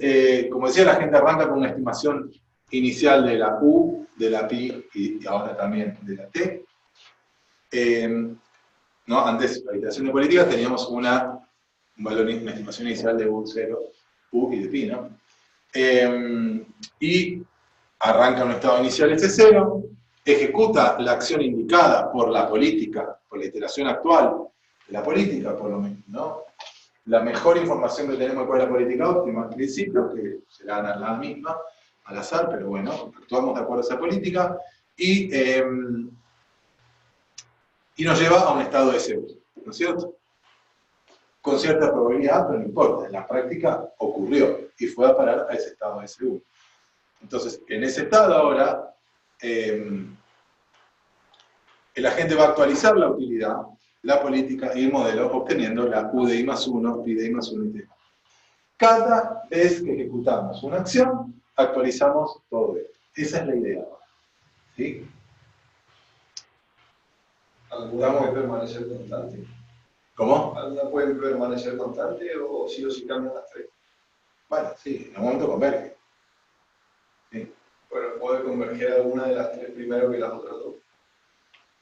como decía, la gente arranca con una estimación inicial de la U, de la pi y ahora también de la T. ¿No? Antes, la iteración de políticas, teníamos una estimación inicial de U0, U y de pi, ¿no? Y arranca un estado inicial S0, ejecuta la acción indicada por la política, por la iteración actual de la política, por lo menos, ¿no? La mejor información que tenemos de la política óptima, al principio, que será la misma, al azar, pero bueno, actuamos de acuerdo a esa política, y nos lleva a un estado de SU, ¿no es cierto? Con cierta probabilidad, pero no importa, en la práctica ocurrió, y fue a parar a ese estado de SU. Entonces, en ese estado ahora, el agente va a actualizar la utilidad, la política y el modelo, obteniendo la U de I más 1, pi de I más 1 y T. Cada vez que ejecutamos una acción, actualizamos todo esto. Esa es la idea. ¿Sí? ¿Alguna puede permanecer constante? ¿Cómo? ¿Alguna puede permanecer constante o sí cambian las tres? Bueno, sí, en un momento converge. ¿Sí? Bueno, puede converger alguna de las tres primero que las otras dos.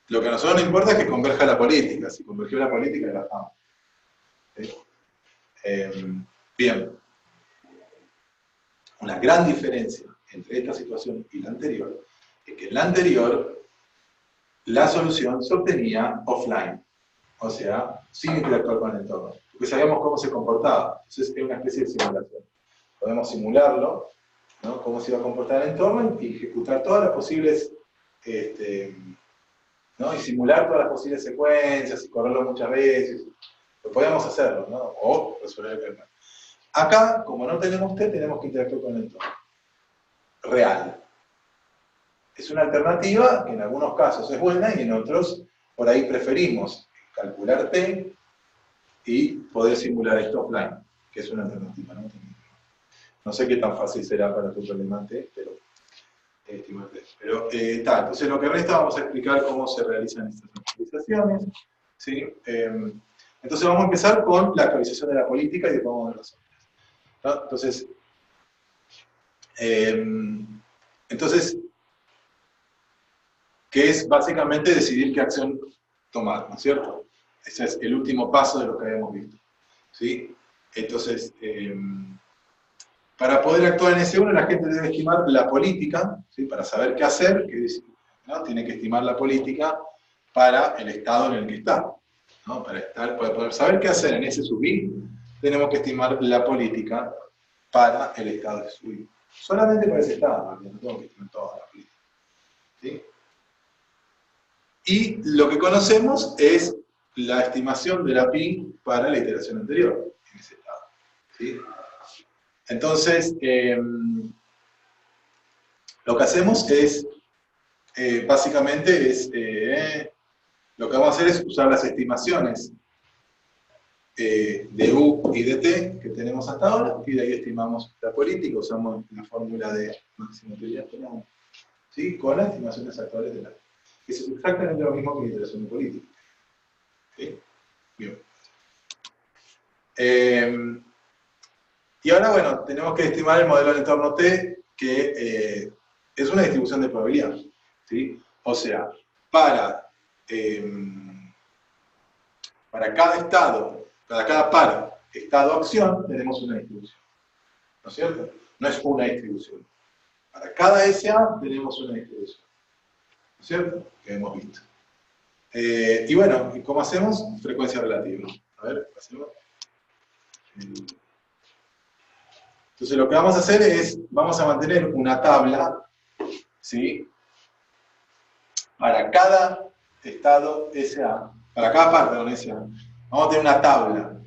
Lo que a nosotros nos importa es que converja la política. Si convergió la política, la dejamos. ¿Sí? Bien. Una gran diferencia entre esta situación y la anterior es que en la anterior la solución se obtenía offline, o sea, sin interactuar con el entorno, porque sabíamos cómo se comportaba. Entonces es una especie de simulación. Podemos simularlo, ¿no? Cómo se iba a comportar el entorno y ejecutar todas las posibles, ¿no? Y simular todas las posibles secuencias y correrlo muchas veces. Lo podemos hacerlo, ¿no? O resolver el problema. Acá, como no tenemos T, tenemos que interactuar con el entorno real. Es una alternativa que en algunos casos es buena y en otros por ahí preferimos calcular T y poder simular esto offline, que es una alternativa, ¿no? No sé qué tan fácil será para tu problema T, pero entonces lo que resta vamos a explicar cómo se realizan estas actualizaciones, ¿sí? Entonces vamos a empezar con la actualización de la política y de cómo vamos a las otras, ¿no? Entonces, que es básicamente decidir qué acción tomar, ¿no es cierto? Ese es el último paso de lo que habíamos visto, ¿sí? Entonces, para poder actuar en S1, la gente debe estimar la política, ¿sí? Para saber qué hacer, ¿no? Tiene que estimar la política para el estado en el que está, ¿no? Para poder saber qué hacer en ese subir, tenemos que estimar la política para el estado de subir. Solamente para ese estado, no tengo que estimar toda la política, ¿sí? Y lo que conocemos es la estimación de la pi para la iteración anterior, en ese estado, ¿sí? Entonces, lo que hacemos es, básicamente, lo que vamos a hacer es usar las estimaciones de U y de T que tenemos hasta ahora, y de ahí estimamos la política, usamos la fórmula de máxima utilidad, ¿sí? Con las estimaciones actuales de la T. Es exactamente lo mismo que la iteración de política. ¿Sí? Bien. Y ahora, bueno, tenemos que estimar el modelo del entorno T, que es una distribución de probabilidad, ¿sí? O sea, para cada estado, para cada par estado-acción, tenemos una distribución, ¿no es cierto? No es una distribución. Para cada SA tenemos una distribución, ¿no es cierto? Que hemos visto. Y bueno, ¿cómo hacemos? Frecuencia relativa. A ver, hacemos. Entonces lo que vamos a hacer es, vamos a mantener una tabla, ¿sí? Para cada estado SA, para cada parte de SA, vamos a tener una tabla,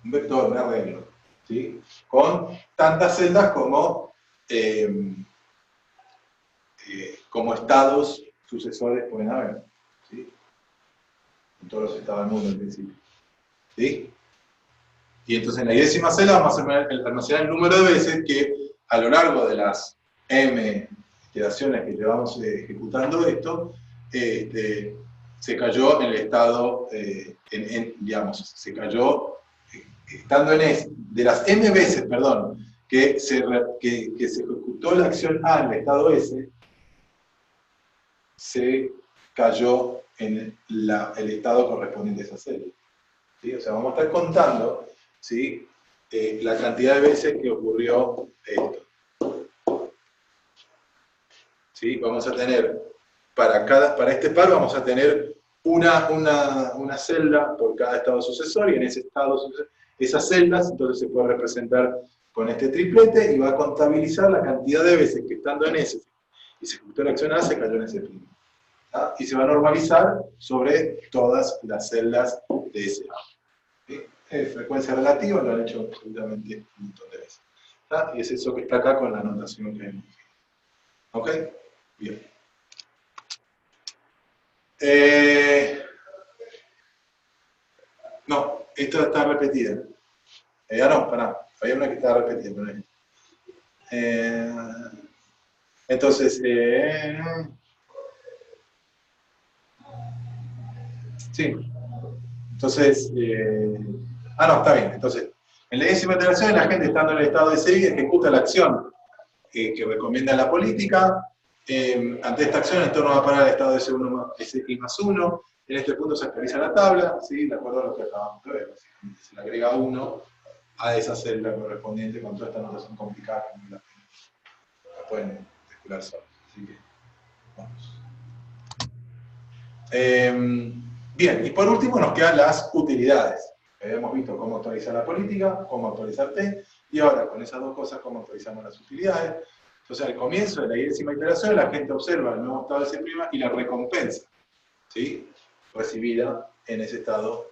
un vector, un arreglo, ¿sí? Con tantas celdas como estados sucesores pueden haber, ¿sí? En todos los estados del mundo en principio, ¿sí? Y entonces en la 10ª celda vamos a almacenar el número de veces que a lo largo de las m iteraciones que llevamos ejecutando esto, se cayó en el estado, digamos, se cayó estando en S, de las m veces, perdón, que se ejecutó la acción A en el estado S, se cayó en el estado correspondiente a esa celda. ¿Sí? O sea, vamos a estar contando, ¿sí? La cantidad de veces que ocurrió esto. ¿Sí? Vamos a tener, para este par vamos a tener una celda por cada estado sucesor, y en ese estado sucesor, esas celdas entonces se puede representar con este triplete y va a contabilizar la cantidad de veces que estando en S y se ejecutó la acción A, se cayó en ese primo. ¿Ah? Y se va a normalizar sobre todas las celdas de ese A. ¿Sí? Frecuencia relativa lo han hecho absolutamente un montón de veces. ¿Ah? Y es eso que está acá con la notación que hemos visto. ¿Ok? Bien. No, esta está repetida. No, pará. Había una que estaba repetida. Entonces, sí. Entonces, no, está bien. Entonces, en la 10ª iteración, la gente estando en el estado de SI ejecuta la acción que recomienda la política. Ante esta acción, el entorno va a parar al estado de SI más 1. En este punto se actualiza la tabla, ¿sí? De acuerdo a lo que acabamos de ver. Básicamente, se le agrega 1 a esa celda correspondiente con toda esta notación complicada que no la pueden especular solos. Así que, vamos. Bien, y por último nos quedan las utilidades. Habíamos visto cómo actualizar la política, cómo actualizar T, y ahora con esas dos cosas, cómo actualizamos las utilidades. Entonces, al comienzo de la 10ª iteración, la gente observa el nuevo estado de S' y la recompensa, ¿sí? Recibida en ese estado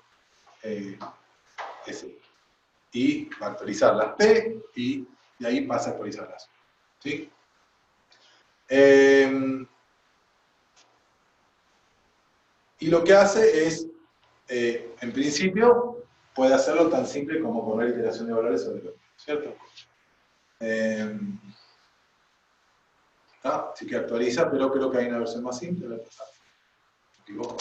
S. Y va a actualizar las P, y de ahí pasa a actualizarlas, ¿sí? Y lo que hace es, en principio, puede hacerlo tan simple como poner iteración de valores sobre lo mismo, ¿cierto? Sí que actualiza, pero creo que hay una versión más simple, ¿verdad? Me equivoco.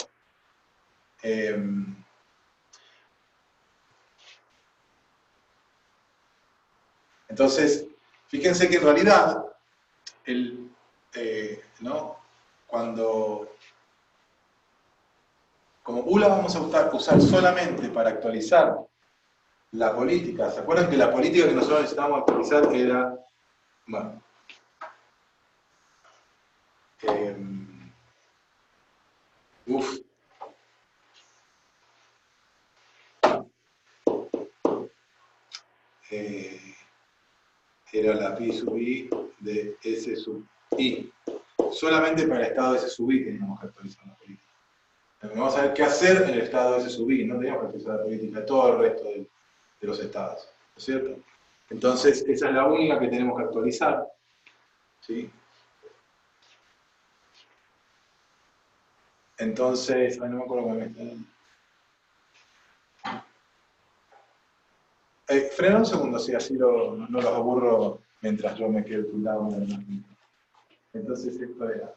Entonces, fíjense que en realidad, ¿no? Como U la vamos a usar solamente para actualizar la política. ¿Se acuerdan que la política que nosotros necesitábamos actualizar era, bueno, era la pi sub i de S sub i. Solamente para el estado de S sub i teníamos que actualizar la política. Vamos a ver qué hacer en el estado de S sub i. No teníamos que actualizar la política de todo el resto de los estados, ¿no es cierto? Entonces, esa es la única que tenemos que actualizar, ¿sí? Entonces, no me acuerdo cómo me está. Frena un segundo, sí, así no los aburro mientras yo me quedo tu lado. Entonces, esto era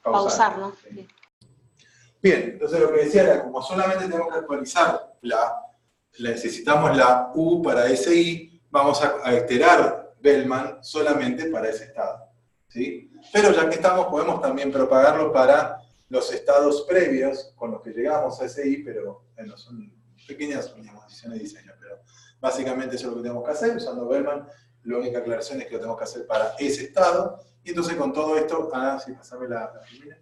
pausar, ¿no? Sí. Bien, entonces lo que decía era, como solamente tenemos que actualizar necesitamos la U para SI, vamos a iterar Bellman solamente para ese estado, ¿sí? Pero ya que estamos, podemos también propagarlo para los estados previos con los que llegamos a SI, pero bueno, son pequeñas modificaciones de diseño, pero básicamente eso es lo que tenemos que hacer, usando Bellman. La única aclaración es que lo tenemos que hacer para ese estado, y entonces con todo esto, sí, pasame la primera,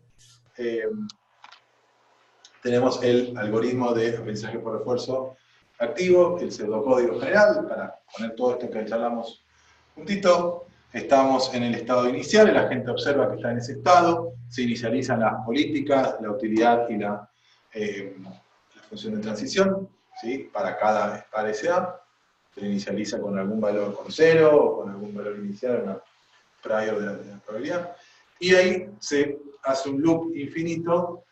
tenemos el algoritmo de aprendizaje por refuerzo activo, el pseudocódigo general, para poner todo esto que charlamos juntito. Estamos en el estado inicial, el agente observa que está en ese estado, se inicializan las políticas, la utilidad y la función de transición, ¿sí? Para cada SA. se inicializa con algún valor con 0 o con algún valor inicial, una prior de la probabilidad. Y ahí se hace un loop infinito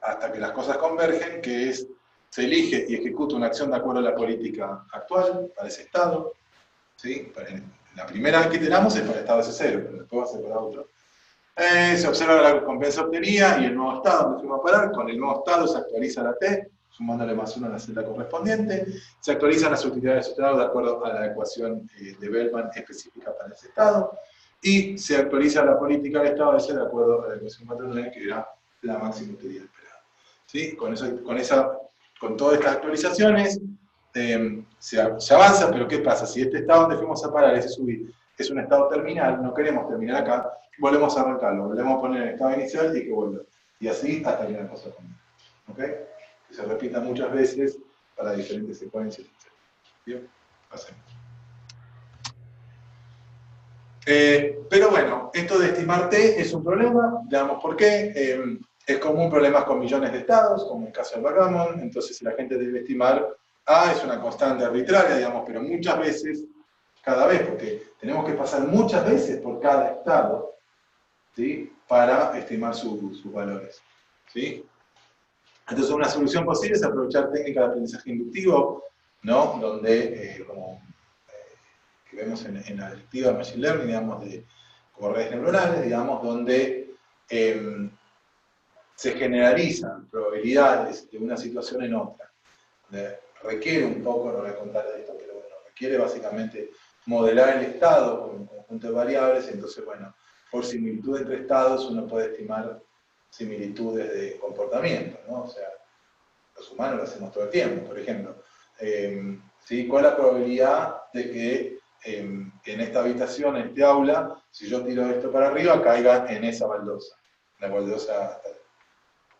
hasta que las cosas convergen, que es, se elige y ejecuta una acción de acuerdo a la política actual, para ese estado. ¿Sí? La primera vez que iteramos es para el estado S0, pero después va a ser para otro. Se observa la recompensa obtenida y el nuevo estado donde fuimos a parar. Con el nuevo estado se actualiza la T, sumándole más 1 a la celda correspondiente. Se actualizan las utilidades de estado de acuerdo a la ecuación de Bellman específica para ese estado. Y se actualiza la política del estado ese de acuerdo a la ecuación maternal, que era la máxima utilidad esperada. ¿Sí? Con todas estas actualizaciones se avanza, pero ¿qué pasa? Si este estado donde fuimos a parar, ese subir, es un estado terminal, no queremos terminar acá, volvemos a arrancarlo, volvemos a poner el estado inicial y que vuelva. Y así hasta que la cosa comience. ¿Ok? Que se repita muchas veces para diferentes secuencias, etc. ¿Bien? Hacemos. Pero bueno, esto de estimar T es un problema, veamos por qué. Es común problemas con millones de estados, como en el caso del backgammon, entonces la gente debe estimar A es una constante arbitraria, digamos, pero muchas veces, cada vez, porque tenemos que pasar muchas veces por cada estado, ¿sí? Para estimar sus valores. ¿Sí? Entonces una solución posible es aprovechar técnicas de aprendizaje inductivo, ¿no? Donde, que vemos en la directiva de Machine Learning, digamos, como redes neuronales, digamos, donde se generalizan probabilidades de una situación en otra. Requiere un poco, no voy a contar de esto, pero bueno, requiere básicamente modelar el estado con un conjunto de variables, y entonces, bueno, por similitud entre estados uno puede estimar similitudes de comportamiento, ¿no? O sea, los humanos lo hacemos todo el tiempo, por ejemplo. ¿Sí? ¿Cuál es la probabilidad de que en esta habitación, en este aula, si yo tiro esto para arriba, caiga en esa baldosa? La baldosa,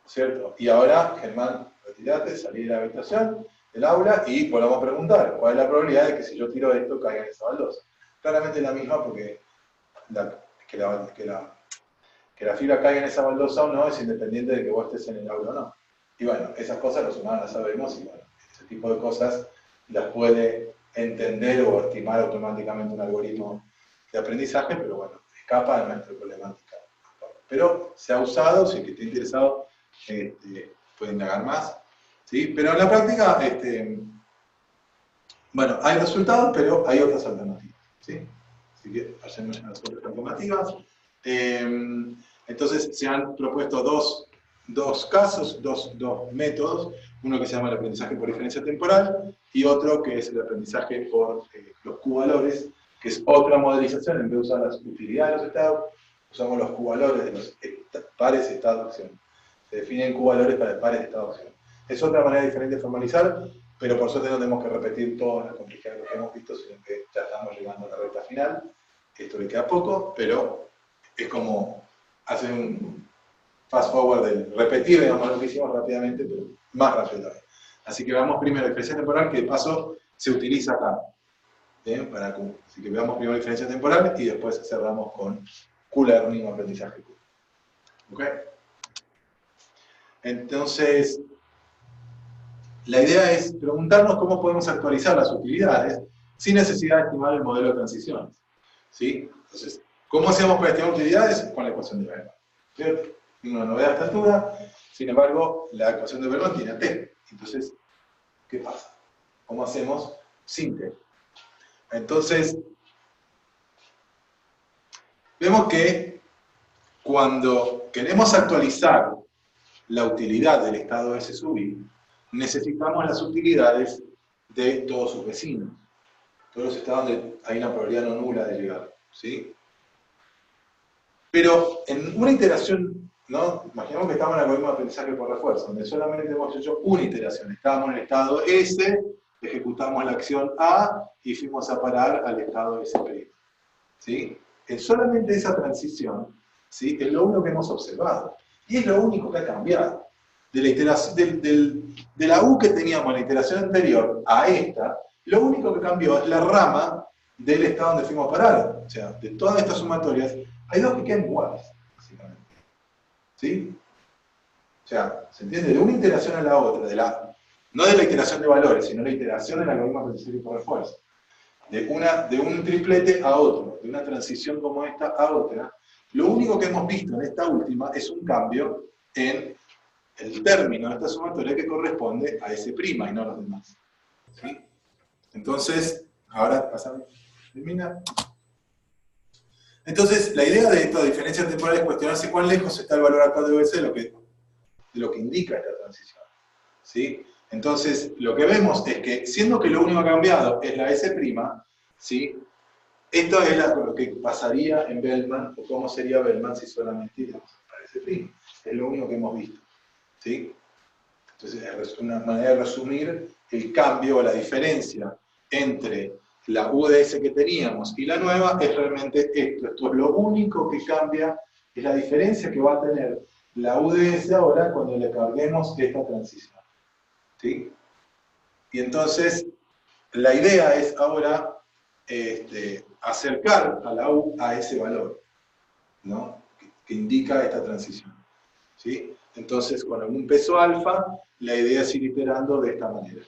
¿cierto? Y ahora, Germán, retirate, salí de la habitación, del aula, y volvamos a preguntar, ¿cuál es la probabilidad de que si yo tiro esto, caiga en esa baldosa? Claramente la misma, porque que la fibra caiga en esa baldosa o no es independiente de que vos estés en el aula o no. Y bueno, esas cosas los humanos las sabemos, y bueno, ese tipo de cosas las puede entender o estimar automáticamente un algoritmo de aprendizaje, pero bueno, escapa de nuestra problemática. Pero se ha usado, si el que esté interesado puede indagar más, ¿sí? Pero en la práctica, bueno, hay resultados, pero hay otras alternativas, ¿sí? Así que hacemos las otras alternativas. Entonces se han propuesto dos casos, dos métodos, uno que se llama el aprendizaje por diferencia temporal y otro que es el aprendizaje por los Q-valores, que es otra modelización. En vez de usar las utilidades de los estados, usamos los Q-valores de los pares de estado de acción. Se definen Q-valores para pares de estado de acción. Es otra manera diferente de formalizar, pero por suerte no tenemos que repetir toda la complejidad de lo que hemos visto, sino que ya estamos llegando a la recta final. Esto le queda poco, pero es como hacer un fast forward del repetir, digamos, lo que hicimos rápidamente, pero más rápido todavía. Así que veamos primero la diferencia temporal, que de paso se utiliza acá. ¿Bien? Para Q. Así que veamos primero la diferencia temporal y después cerramos con Q-Learning o aprendizaje Q. ¿Ok? Entonces, la idea es preguntarnos cómo podemos actualizar las utilidades sin necesidad de estimar el modelo de transiciones. ¿Sí? Entonces, ¿cómo hacemos para estimar utilidades? Con la ecuación de Bellman. ¿Cierto? Una novedad a esta altura, sin embargo, la ecuación de Bellman tiene T. Entonces, ¿qué pasa? ¿Cómo hacemos sin T? Entonces, vemos que cuando queremos actualizar la utilidad del estado S sub i, necesitamos las utilidades de todos sus vecinos. Todos los estados donde hay una probabilidad no nula de llegar. ¿Sí? Pero en una iteración, ¿no? Imaginemos que estamos en el algoritmo de aprendizaje por refuerzo, donde solamente hemos hecho una iteración. Estábamos en el estado S, ejecutamos la acción A y fuimos a parar al estado S'. ¿Sí? Solamente esa transición, ¿sí? Es lo único que hemos observado. Y es lo único que ha cambiado. De la iteración, de la U que teníamos en la iteración anterior a esta, lo único que cambió es la rama del estado donde fuimos a parar. O sea, de todas estas sumatorias, hay dos que quedan iguales, básicamente. ¿Sí? O sea, ¿se entiende? De una iteración a la otra, no de la iteración de valores, sino la iteración del algoritmo de aprendizaje por refuerzo. De un triplete a otro, de una transición como esta a otra, lo único que hemos visto en esta última es un cambio en el término de esta sumatoria que corresponde a S' y no a los demás. ¿Sí? Entonces, ahora pasamos. Termina. Entonces, la idea de esta diferencia temporal es cuestionarse cuán lejos está el valor actual de OS de lo que indica esta transición. ¿Sí? Entonces, lo que vemos es que, siendo que lo único que ha cambiado es la S', ¿sí? Esto es lo que pasaría en Bellman, o cómo sería Bellman si solamente íbamos para S'. Es lo único que hemos visto. ¿Sí? Entonces, es una manera de resumir el cambio o la diferencia entre la UDS que teníamos y la nueva es realmente esto. Esto es lo único que cambia, es la diferencia que va a tener la UDS ahora cuando le carguemos esta transición. ¿Sí? Y entonces, la idea es ahora acercar a la U a ese valor, ¿no? que indica esta transición. ¿Sí? Entonces, con algún peso alfa, la idea es ir iterando de esta manera.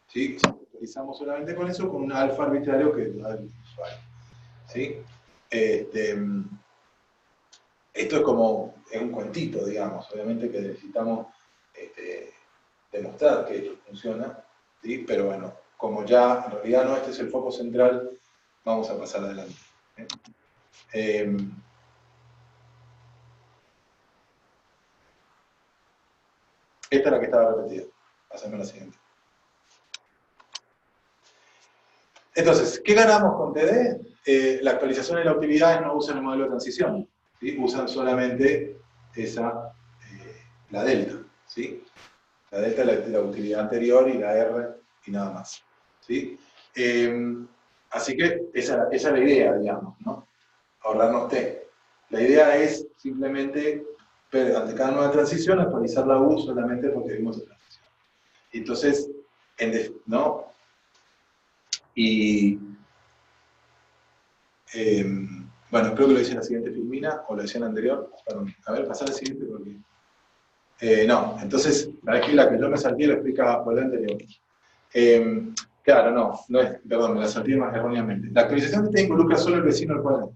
¿Sí? Si utilizamos solamente con eso, con un alfa arbitrario que da el usuario. ¿Sí? Esto es como un cuentito, digamos. Obviamente que necesitamos demostrar que esto funciona, ¿sí? Pero bueno, como ya en realidad no este es el foco central, vamos a pasar adelante. Esta es la que estaba repetida. Pasemos a la siguiente. Entonces, ¿qué ganamos con TD? La actualización de la utilidad no usan el modelo de transición, ¿sí? Usan solamente la delta, ¿sí? La delta es la utilidad anterior y la R y nada más, ¿sí? Así que esa es la idea, digamos, ¿no? Ahorrarnos T. La idea es simplemente, ante cada nueva transición, actualizar la U solamente porque vimos la transición. Entonces, ¿no? Y bueno, creo que lo hice en la siguiente filmina, o lo hice en la anterior. Perdón, a ver, pasar al siguiente porque... no, entonces, la que yo me salté lo explicaba por la anterior. Claro, no es, perdón, me la salté más erróneamente. La actualización te involucra solo el vecino al cuadrado.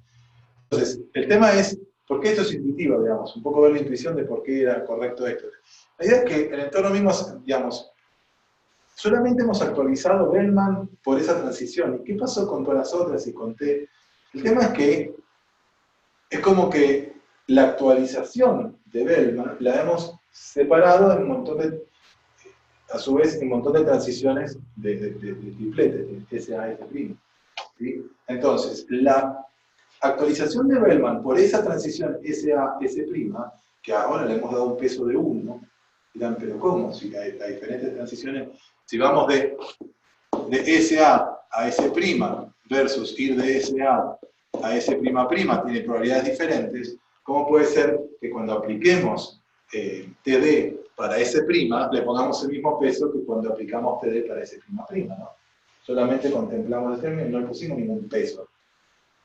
Entonces, el tema es, ¿por qué esto es intuitivo, digamos? Un poco ver la intuición de por qué era correcto esto. La idea es que el entorno mismo, digamos, solamente hemos actualizado Bellman por esa transición. ¿Y qué pasó con todas las otras y con T? El tema es que es como que la actualización de Bellman la hemos separado en un montón de, a su vez, en un montón de transiciones de tripletes, de S a S'. ¿Sí? Entonces, la actualización de Bellman por esa transición S a S', que ahora le hemos dado un peso de 1, dirán, pero ¿cómo? Si hay diferentes transiciones, si vamos de SA a S' versus ir de SA a S', tiene probabilidades diferentes, ¿cómo puede ser que cuando apliquemos TD para S' le pongamos el mismo peso que cuando aplicamos TD para S', ¿no? Solamente contemplamos el término y no le pusimos ningún peso.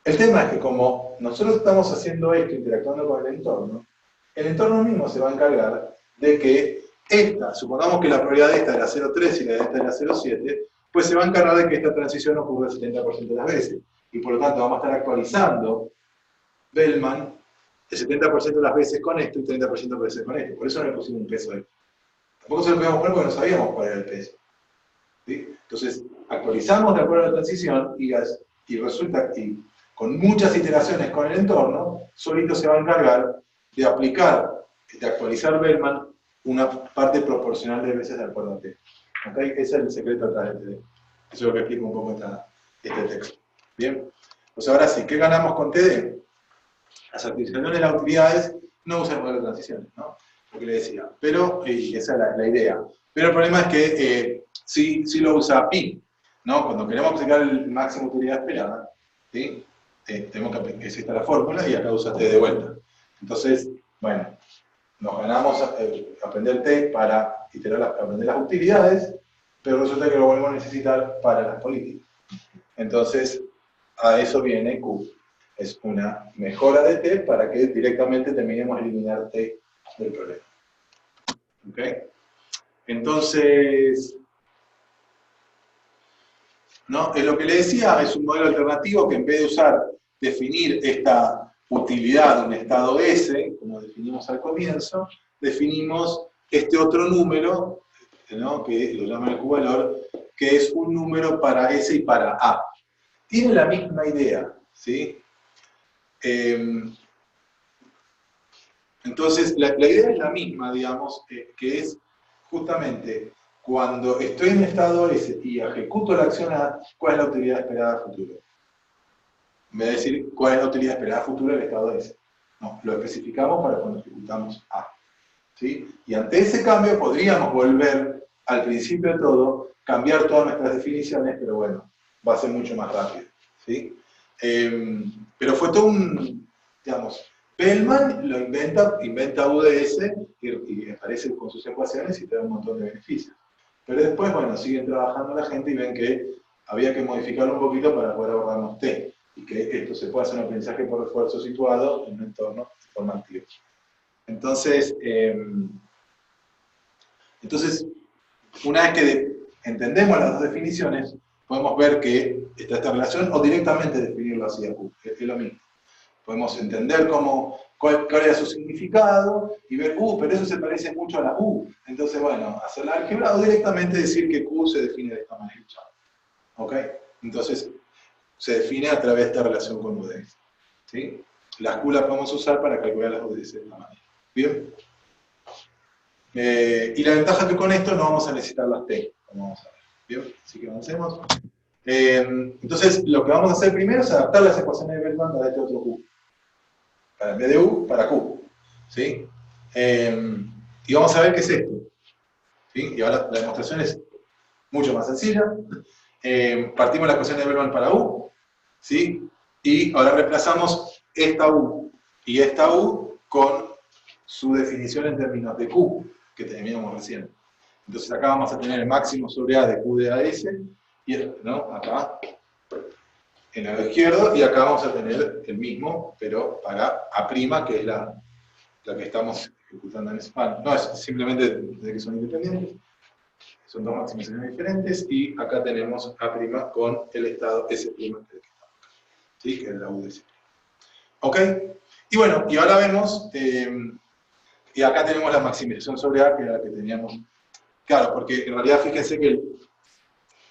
El tema es que como nosotros estamos haciendo esto, interactuando con el entorno mismo se va a encargar de que supongamos que la probabilidad de esta era 0,3 y la de esta era 0,7, pues se va a encargar de que esta transición ocurra el 70% de las veces. Y por lo tanto vamos a estar actualizando Bellman el 70% de las veces con esto y el 30% de las veces con esto. Por eso no le pusimos un peso a esto. Tampoco se lo podíamos poner porque no sabíamos cuál era el peso. ¿Sí? Entonces, actualizamos de acuerdo a la transición y resulta que con muchas iteraciones con el entorno, solito se va a encargar de aplicar, de actualizar Bellman una parte proporcional de veces de acuerdo a T. ¿Okay? Ese es el secreto atrás de TD. Eso es lo que explica un poco este texto. Bien, pues ahora sí, ¿qué ganamos con TD? Las actualizaciones de las utilidades no usan el modelo de transiciones, ¿no? Lo que le decía. Pero, y esa es la idea. Pero el problema es que sí lo usa pi, ¿no? Cuando queremos aplicar el máximo utilidad esperada, ¿sí? Tenemos que existe la fórmula y acá usa T de vuelta. Entonces, bueno, nos ganamos aprender T para aprender las utilidades, pero resulta que lo volvemos a necesitar para las políticas. Entonces, a eso viene Q. Es una mejora de T para que directamente terminemos de eliminar T del problema. ¿Ok? Entonces, ¿no? Es lo que le decía, es un modelo alternativo que en vez de definir esta utilidad de un estado S, como definimos al comienzo, definimos este otro número, ¿no? Que lo llaman el Q-valor, que es un número para S y para A. Tiene la misma idea, ¿sí? Entonces, la idea es la misma, digamos, que es justamente cuando estoy en estado S y ejecuto la acción A, ¿cuál es la utilidad esperada a futuro? En vez de decir cuál es la utilidad esperada a futuro del estado S. No, lo especificamos para cuando ejecutamos A. ¿Sí? Y ante ese cambio podríamos volver al principio de todo, cambiar todas nuestras definiciones, pero bueno, va a ser mucho más rápido. ¿Sí? Pero fue todo un, digamos, Bellman lo inventa UDS y aparece con sus ecuaciones y te da un montón de beneficios. Pero después, bueno, siguen trabajando la gente y ven que había que modificarlo un poquito para poder ahorrarnos T y que esto se puede hacer un aprendizaje por refuerzo situado en un entorno formativo. Entonces, una vez que entendemos las dos definiciones, podemos ver que está esta relación o directamente definirlo así a Q, es lo mismo. Podemos entender cuál era su significado y ver, pero eso se parece mucho a la U. Entonces, bueno, hacer la álgebra o directamente decir que Q se define de esta manera. ¿Ok? Entonces, se define a través de esta relación con UDS. ¿Sí? Las Q las podemos usar para calcular las UDS de esta manera. ¿Bien? Y la ventaja que con esto no vamos a necesitar las T, como vamos a ver. ¿Bien? Así que avancemos. Entonces, lo que vamos a hacer primero es adaptar las ecuaciones de Bellman a este otro Q. En vez de U, para Q. ¿Sí? Y vamos a ver qué es esto. ¿Sí? Y ahora la demostración es mucho más sencilla. Partimos la ecuación de Bellman para U. ¿Sí? Y ahora reemplazamos esta U y esta U con su definición en términos de Q, que teníamos recién. Entonces acá vamos a tener el máximo sobre A de Q de AS, y, ¿no? Acá, en el lado izquierdo, y acá vamos a tener el mismo, pero para A', que es la que estamos ejecutando en Span. No, es simplemente de que son independientes, son dos maximizaciones diferentes, y acá tenemos A' con el estado S', que es el que está acá, ¿sí? Que es la U de S'. ¿Ok? Y bueno, y ahora vemos, y acá tenemos la maximización sobre A, que era la que teníamos. Claro, porque en realidad fíjense que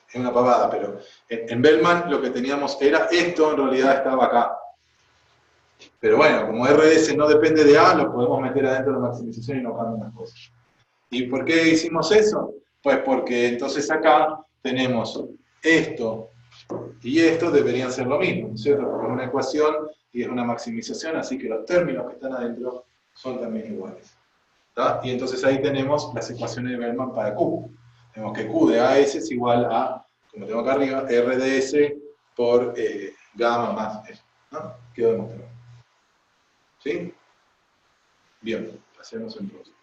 es una pavada, pero en Bellman lo que teníamos era esto, en realidad estaba acá. Pero bueno, como RDS no depende de A, lo podemos meter adentro de la maximización y no cambian las cosas. ¿Y por qué hicimos eso? Pues porque entonces acá tenemos esto y esto deberían ser lo mismo, ¿no es cierto? Porque es una ecuación y es una maximización, así que los términos que están adentro son también iguales. ¿Tá? Y entonces ahí tenemos las ecuaciones de Bellman para Q. Tenemos que Q de AS es igual a, como tengo acá arriba, RDS por gamma más eso. ¿No? Quedó demostrado. ¿Sí? Bien, hacemos entonces.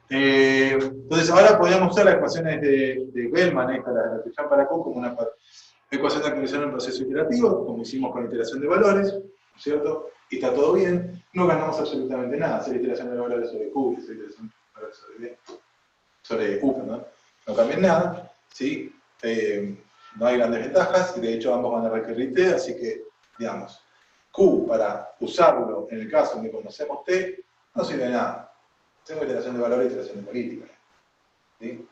Entonces ahora podríamos usar las ecuaciones de Bellman, esta, la relación para Q, como una ecuación de actualización en proceso iterativo, como hicimos con iteración de valores, ¿no es cierto? Y está todo bien, no ganamos absolutamente nada, hacer iteración de valores sobre Q, hacer iteración de valores sobre U, perdón, no cambian nada, ¿sí? No hay grandes ventajas, y de hecho ambos van a requerir T, así que, digamos, Q para usarlo en el caso donde conocemos T, no sirve de nada. Hacemos iteración de valores y iteración de política. ¿Sí?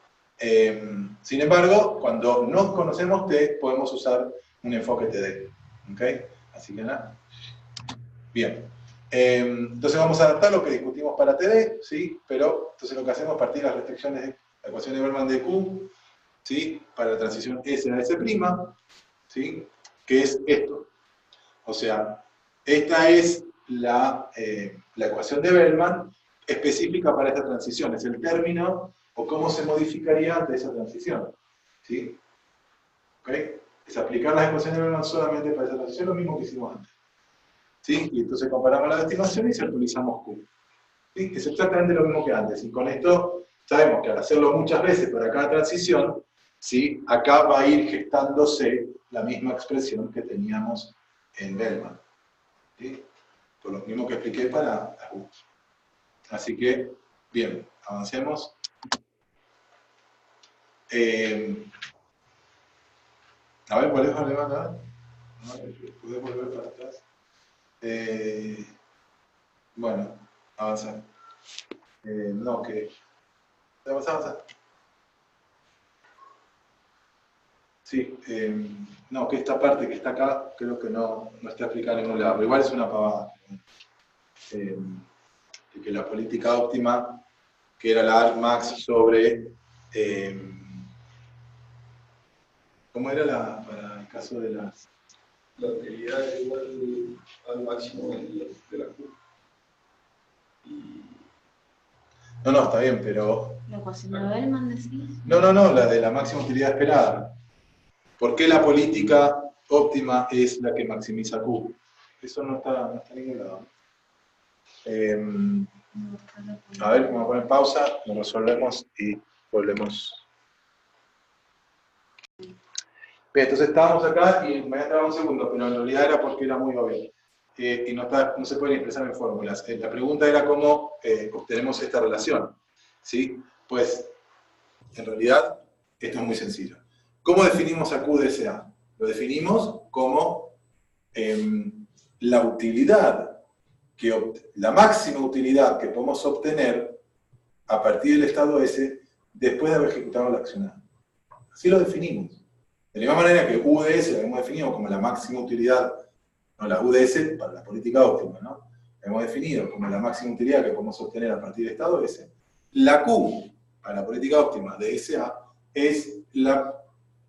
Sin embargo, cuando no conocemos T, podemos usar un enfoque TD. ¿Okay? Así que nada. Bien. Entonces vamos a adaptar lo que discutimos para TD, ¿sí? Pero entonces lo que hacemos es partir de las restricciones de la ecuación de Bellman de Q, ¿sí? Para la transición S a S', ¿sí? Que es esto. O sea, esta es la ecuación de Bellman específica para esta transición. Es el término o cómo se modificaría ante esa transición. ¿Sí? ¿Ok? Es aplicar las ecuaciones de Bellman solamente para esa transición, lo mismo que hicimos antes. ¿Sí? Y entonces comparamos las estimaciones y actualizamos Q. ¿Sí? Es exactamente lo mismo que antes. Y con esto sabemos que al hacerlo muchas veces para cada transición, ¿sí? Acá va a ir gestándose la misma expresión que teníamos en Bellman. ¿Sí? Por lo mismo que expliqué para la Q. Así que, bien, avancemos. A ver, ¿cuál es el problema? ¿Puedes volver para atrás? Bueno, avanzar. No, que... Avanza. Sí, no, que esta parte que está acá, creo que no está explicada en ningún lado. Igual es una pavada. De que la política óptima, que era la Armax sobre... ¿cómo era para el caso de las...? La utilidad es igual al máximo de la curva. No, está bien, pero... ¿La ecuación de Bellman decís? No, la de la máxima utilidad esperada. ¿Por qué la política óptima es la que maximiza Q? Eso no está en ningún lado. A ver, vamos a poner pausa, lo resolvemos y volvemos. Bien, entonces estábamos acá y me había trabado un segundo, pero en realidad era porque era muy obvio. Y no se pueden expresar en fórmulas. La pregunta era cómo obtenemos esta relación. ¿Sí? Pues, en realidad, esto es muy sencillo. ¿Cómo definimos a Q de SA? Lo definimos como la utilidad, la máxima utilidad que podemos obtener a partir del estado S después de haber ejecutado la acción A. Así lo definimos. De la misma manera que UDS lo hemos definido como la máxima utilidad, no la UDS para la política óptima, ¿no? La hemos definido como la máxima utilidad que podemos obtener a partir del estado S. La Q para la política óptima de SA es la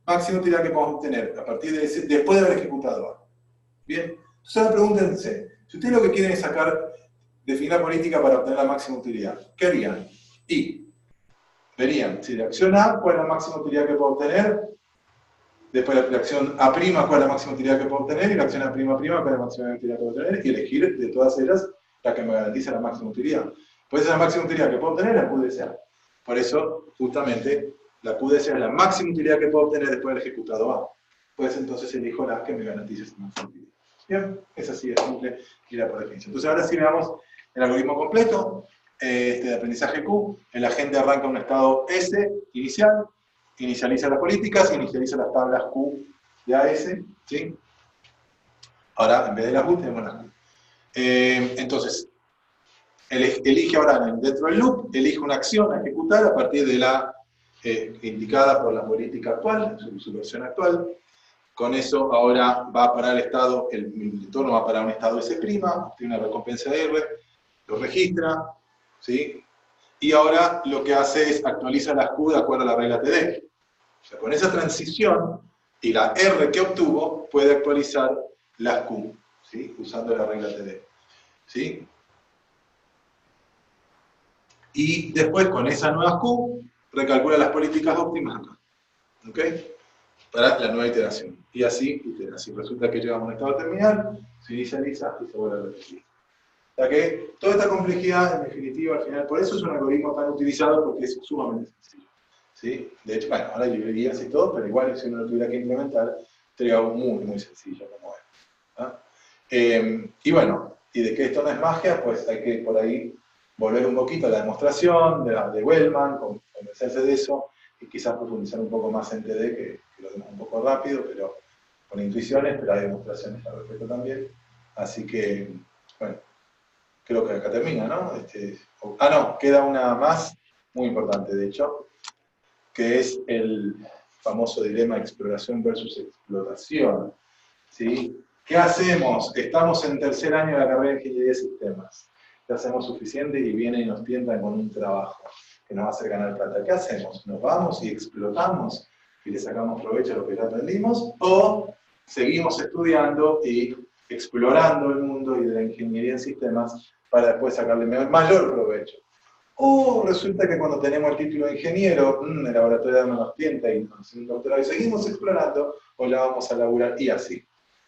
máxima utilidad que podemos obtener a partir de S después de haber ejecutado A. Bien, entonces ahora pregúntense, si ustedes lo que quieren es definir la política para obtener la máxima utilidad, ¿qué harían? Y verían, si la acción A, ¿cuál es la máxima utilidad que puedo obtener? Después la acción A', ¿cuál es la máxima utilidad que puedo obtener? Y la acción A', ¿cuál es la máxima utilidad que puedo obtener? Y elegir de todas ellas la que me garantiza la máxima utilidad. Pues esa es la máxima utilidad que puedo obtener, la QDSA. Por eso, justamente, la QDSA es la máxima utilidad que puedo obtener después de haber ejecutado A. Pues entonces elijo la que me garantice esa máxima utilidad. Bien, es así, es simple y la por definición. Entonces ahora sí veamos el algoritmo completo de aprendizaje Q. El agente arranca un estado S inicial, inicializa las políticas, inicializa las tablas Q de AS, ¿sí? Ahora, en vez de las U, tenemos las Q. Entonces, elige ahora dentro del loop, elige una acción a ejecutar a partir de la indicada por la política actual, su versión actual. Con eso ahora va a parar el estado, el entorno va a parar un estado S', tiene una recompensa de R, lo registra, ¿sí? Y ahora lo que hace es actualiza las Q de acuerdo a la regla TD. O sea, con esa transición y la R que obtuvo, puede actualizar las Q, ¿sí? Usando la regla TD. ¿Sí? Y después con esas nuevas Q, recalcula las políticas óptimas acá. ¿Ok? Para la nueva iteración. Y así itera. Si resulta que llegamos a un estado terminal, se inicializa y se vuelve a repetir. O sea que toda esta complejidad, en definitiva, al final, por eso es un algoritmo tan utilizado, porque es sumamente sencillo. ¿Sí? De hecho, bueno, ahora hay librerías y todo, pero igual si uno lo tuviera que implementar, sería algo muy, muy sencillo como es. ¿Ah? Y bueno, y de que esto no es magia, pues hay que por ahí volver un poquito a la demostración de Wellman, convencerse de eso, y quizás profundizar un poco más en TD, que lo vemos un poco rápido, pero con intuiciones, pero hay demostraciones al respecto también. Así que, bueno, creo que acá termina, ¿no? No, queda una más, muy importante de hecho, que es el famoso dilema exploración versus explotación. ¿Sí? ¿Qué hacemos? Estamos en tercer año de la carrera de Ingeniería de Sistemas. ¿Ya hacemos suficiente? Y vienen y nos tientan con un trabajo que nos va a hacer ganar plata. ¿Qué hacemos? ¿Nos vamos y explotamos y le sacamos provecho a lo que ya aprendimos? ¿O seguimos estudiando y explorando el mundo y de la ingeniería en sistemas para después sacarle mayor provecho? O resulta que cuando tenemos el título de ingeniero, el laboratorio no nos tienta y nos hacemos un doctorado y seguimos explorando, o la vamos a laburar y así.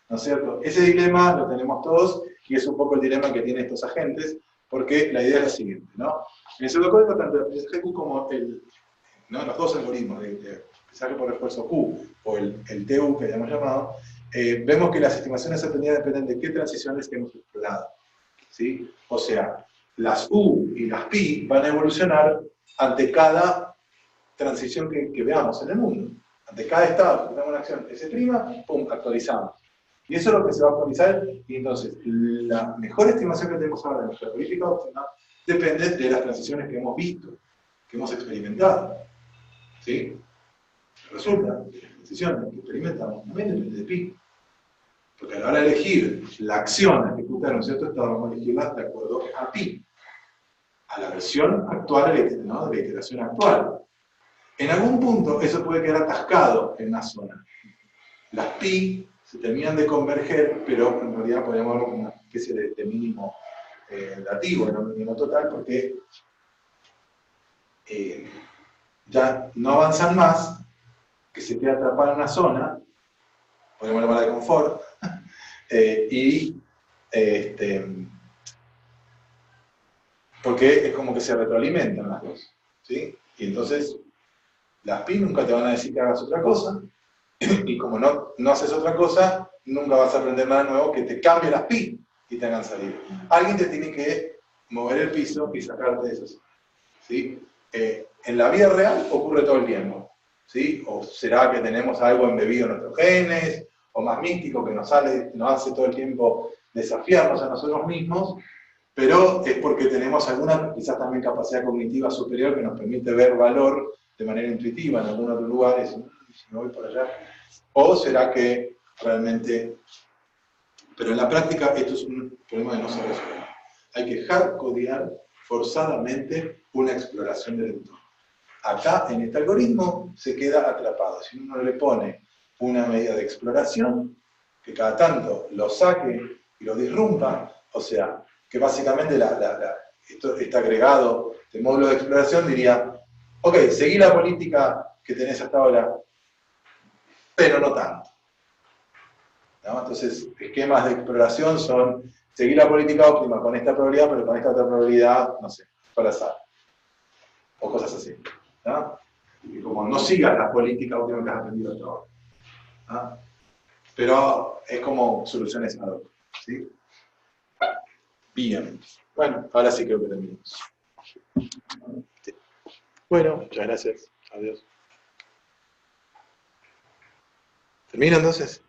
¿No es cierto? Ese dilema lo tenemos todos y es un poco el dilema que tienen estos agentes, porque la idea es la siguiente, ¿no? En el pseudocódigo, tanto el aprendizaje Q como los dos algoritmos de aprendizaje por refuerzo Q o el TU que hayamos llamado, vemos que las estimaciones aprendidas dependen de qué transiciones que hemos explorado. ¿Sí? O sea, las U y las Pi van a evolucionar ante cada transición que veamos en el mundo. Ante cada estado que tenga una acción S', pum, actualizamos. Y eso es lo que se va a actualizar, y entonces la mejor estimación que tenemos ahora de nuestra política óptima depende de las transiciones que hemos visto, que hemos experimentado. ¿Sí? Resulta que las transiciones que experimentamos también dependen de pi. Porque a la hora de elegir la acción a ejecutar en un cierto estado, vamos a elegirla de acuerdo a pi, a la versión actual, ¿no?, de la iteración actual. En algún punto eso puede quedar atascado en una zona. Las pi se terminan de converger, pero en realidad podemos verlo como una especie de mínimo relativo, no mínimo total, porque ya no avanzan más, que se queda atrapada en una zona, podemos llamar de confort, porque es como que se retroalimentan las dos, ¿sí? Y entonces las pi nunca te van a decir que hagas otra cosa, y como no haces otra cosa, nunca vas a aprender nada nuevo que te cambie las pi y te hagan salir. Alguien te tiene que mover el piso y sacarte de eso, ¿sí? En la vida real ocurre todo el tiempo, ¿sí? O será que tenemos algo embebido en nuestros genes, o más místico que nos hace todo el tiempo desafiarnos a nosotros mismos, pero es porque tenemos alguna, quizás también capacidad cognitiva superior que nos permite ver valor de manera intuitiva en algunos otros lugares, si me voy por allá, o será que realmente, pero en la práctica esto es un problema que no se resuelve. Hay que hardcodear forzadamente una exploración del entorno. Acá, en este algoritmo, se queda atrapado. Si uno le pone una medida de exploración, que cada tanto lo saque y lo disrumpa, o sea, que básicamente este agregado de módulo de exploración diría, ok, seguí la política que tenés hasta ahora, pero no tanto, ¿no? Entonces, esquemas de exploración son seguir la política óptima con esta probabilidad, pero con esta otra probabilidad, no sé, para azar. O cosas así, ¿no? Y como no sigas la política óptima que has aprendido hasta ahora, ¿no? Pero es como soluciones ad hoc, ¿sí? Bien. Bueno, ahora sí creo que terminamos. Sí. Bueno, muchas gracias. Adiós. ¿Termina entonces?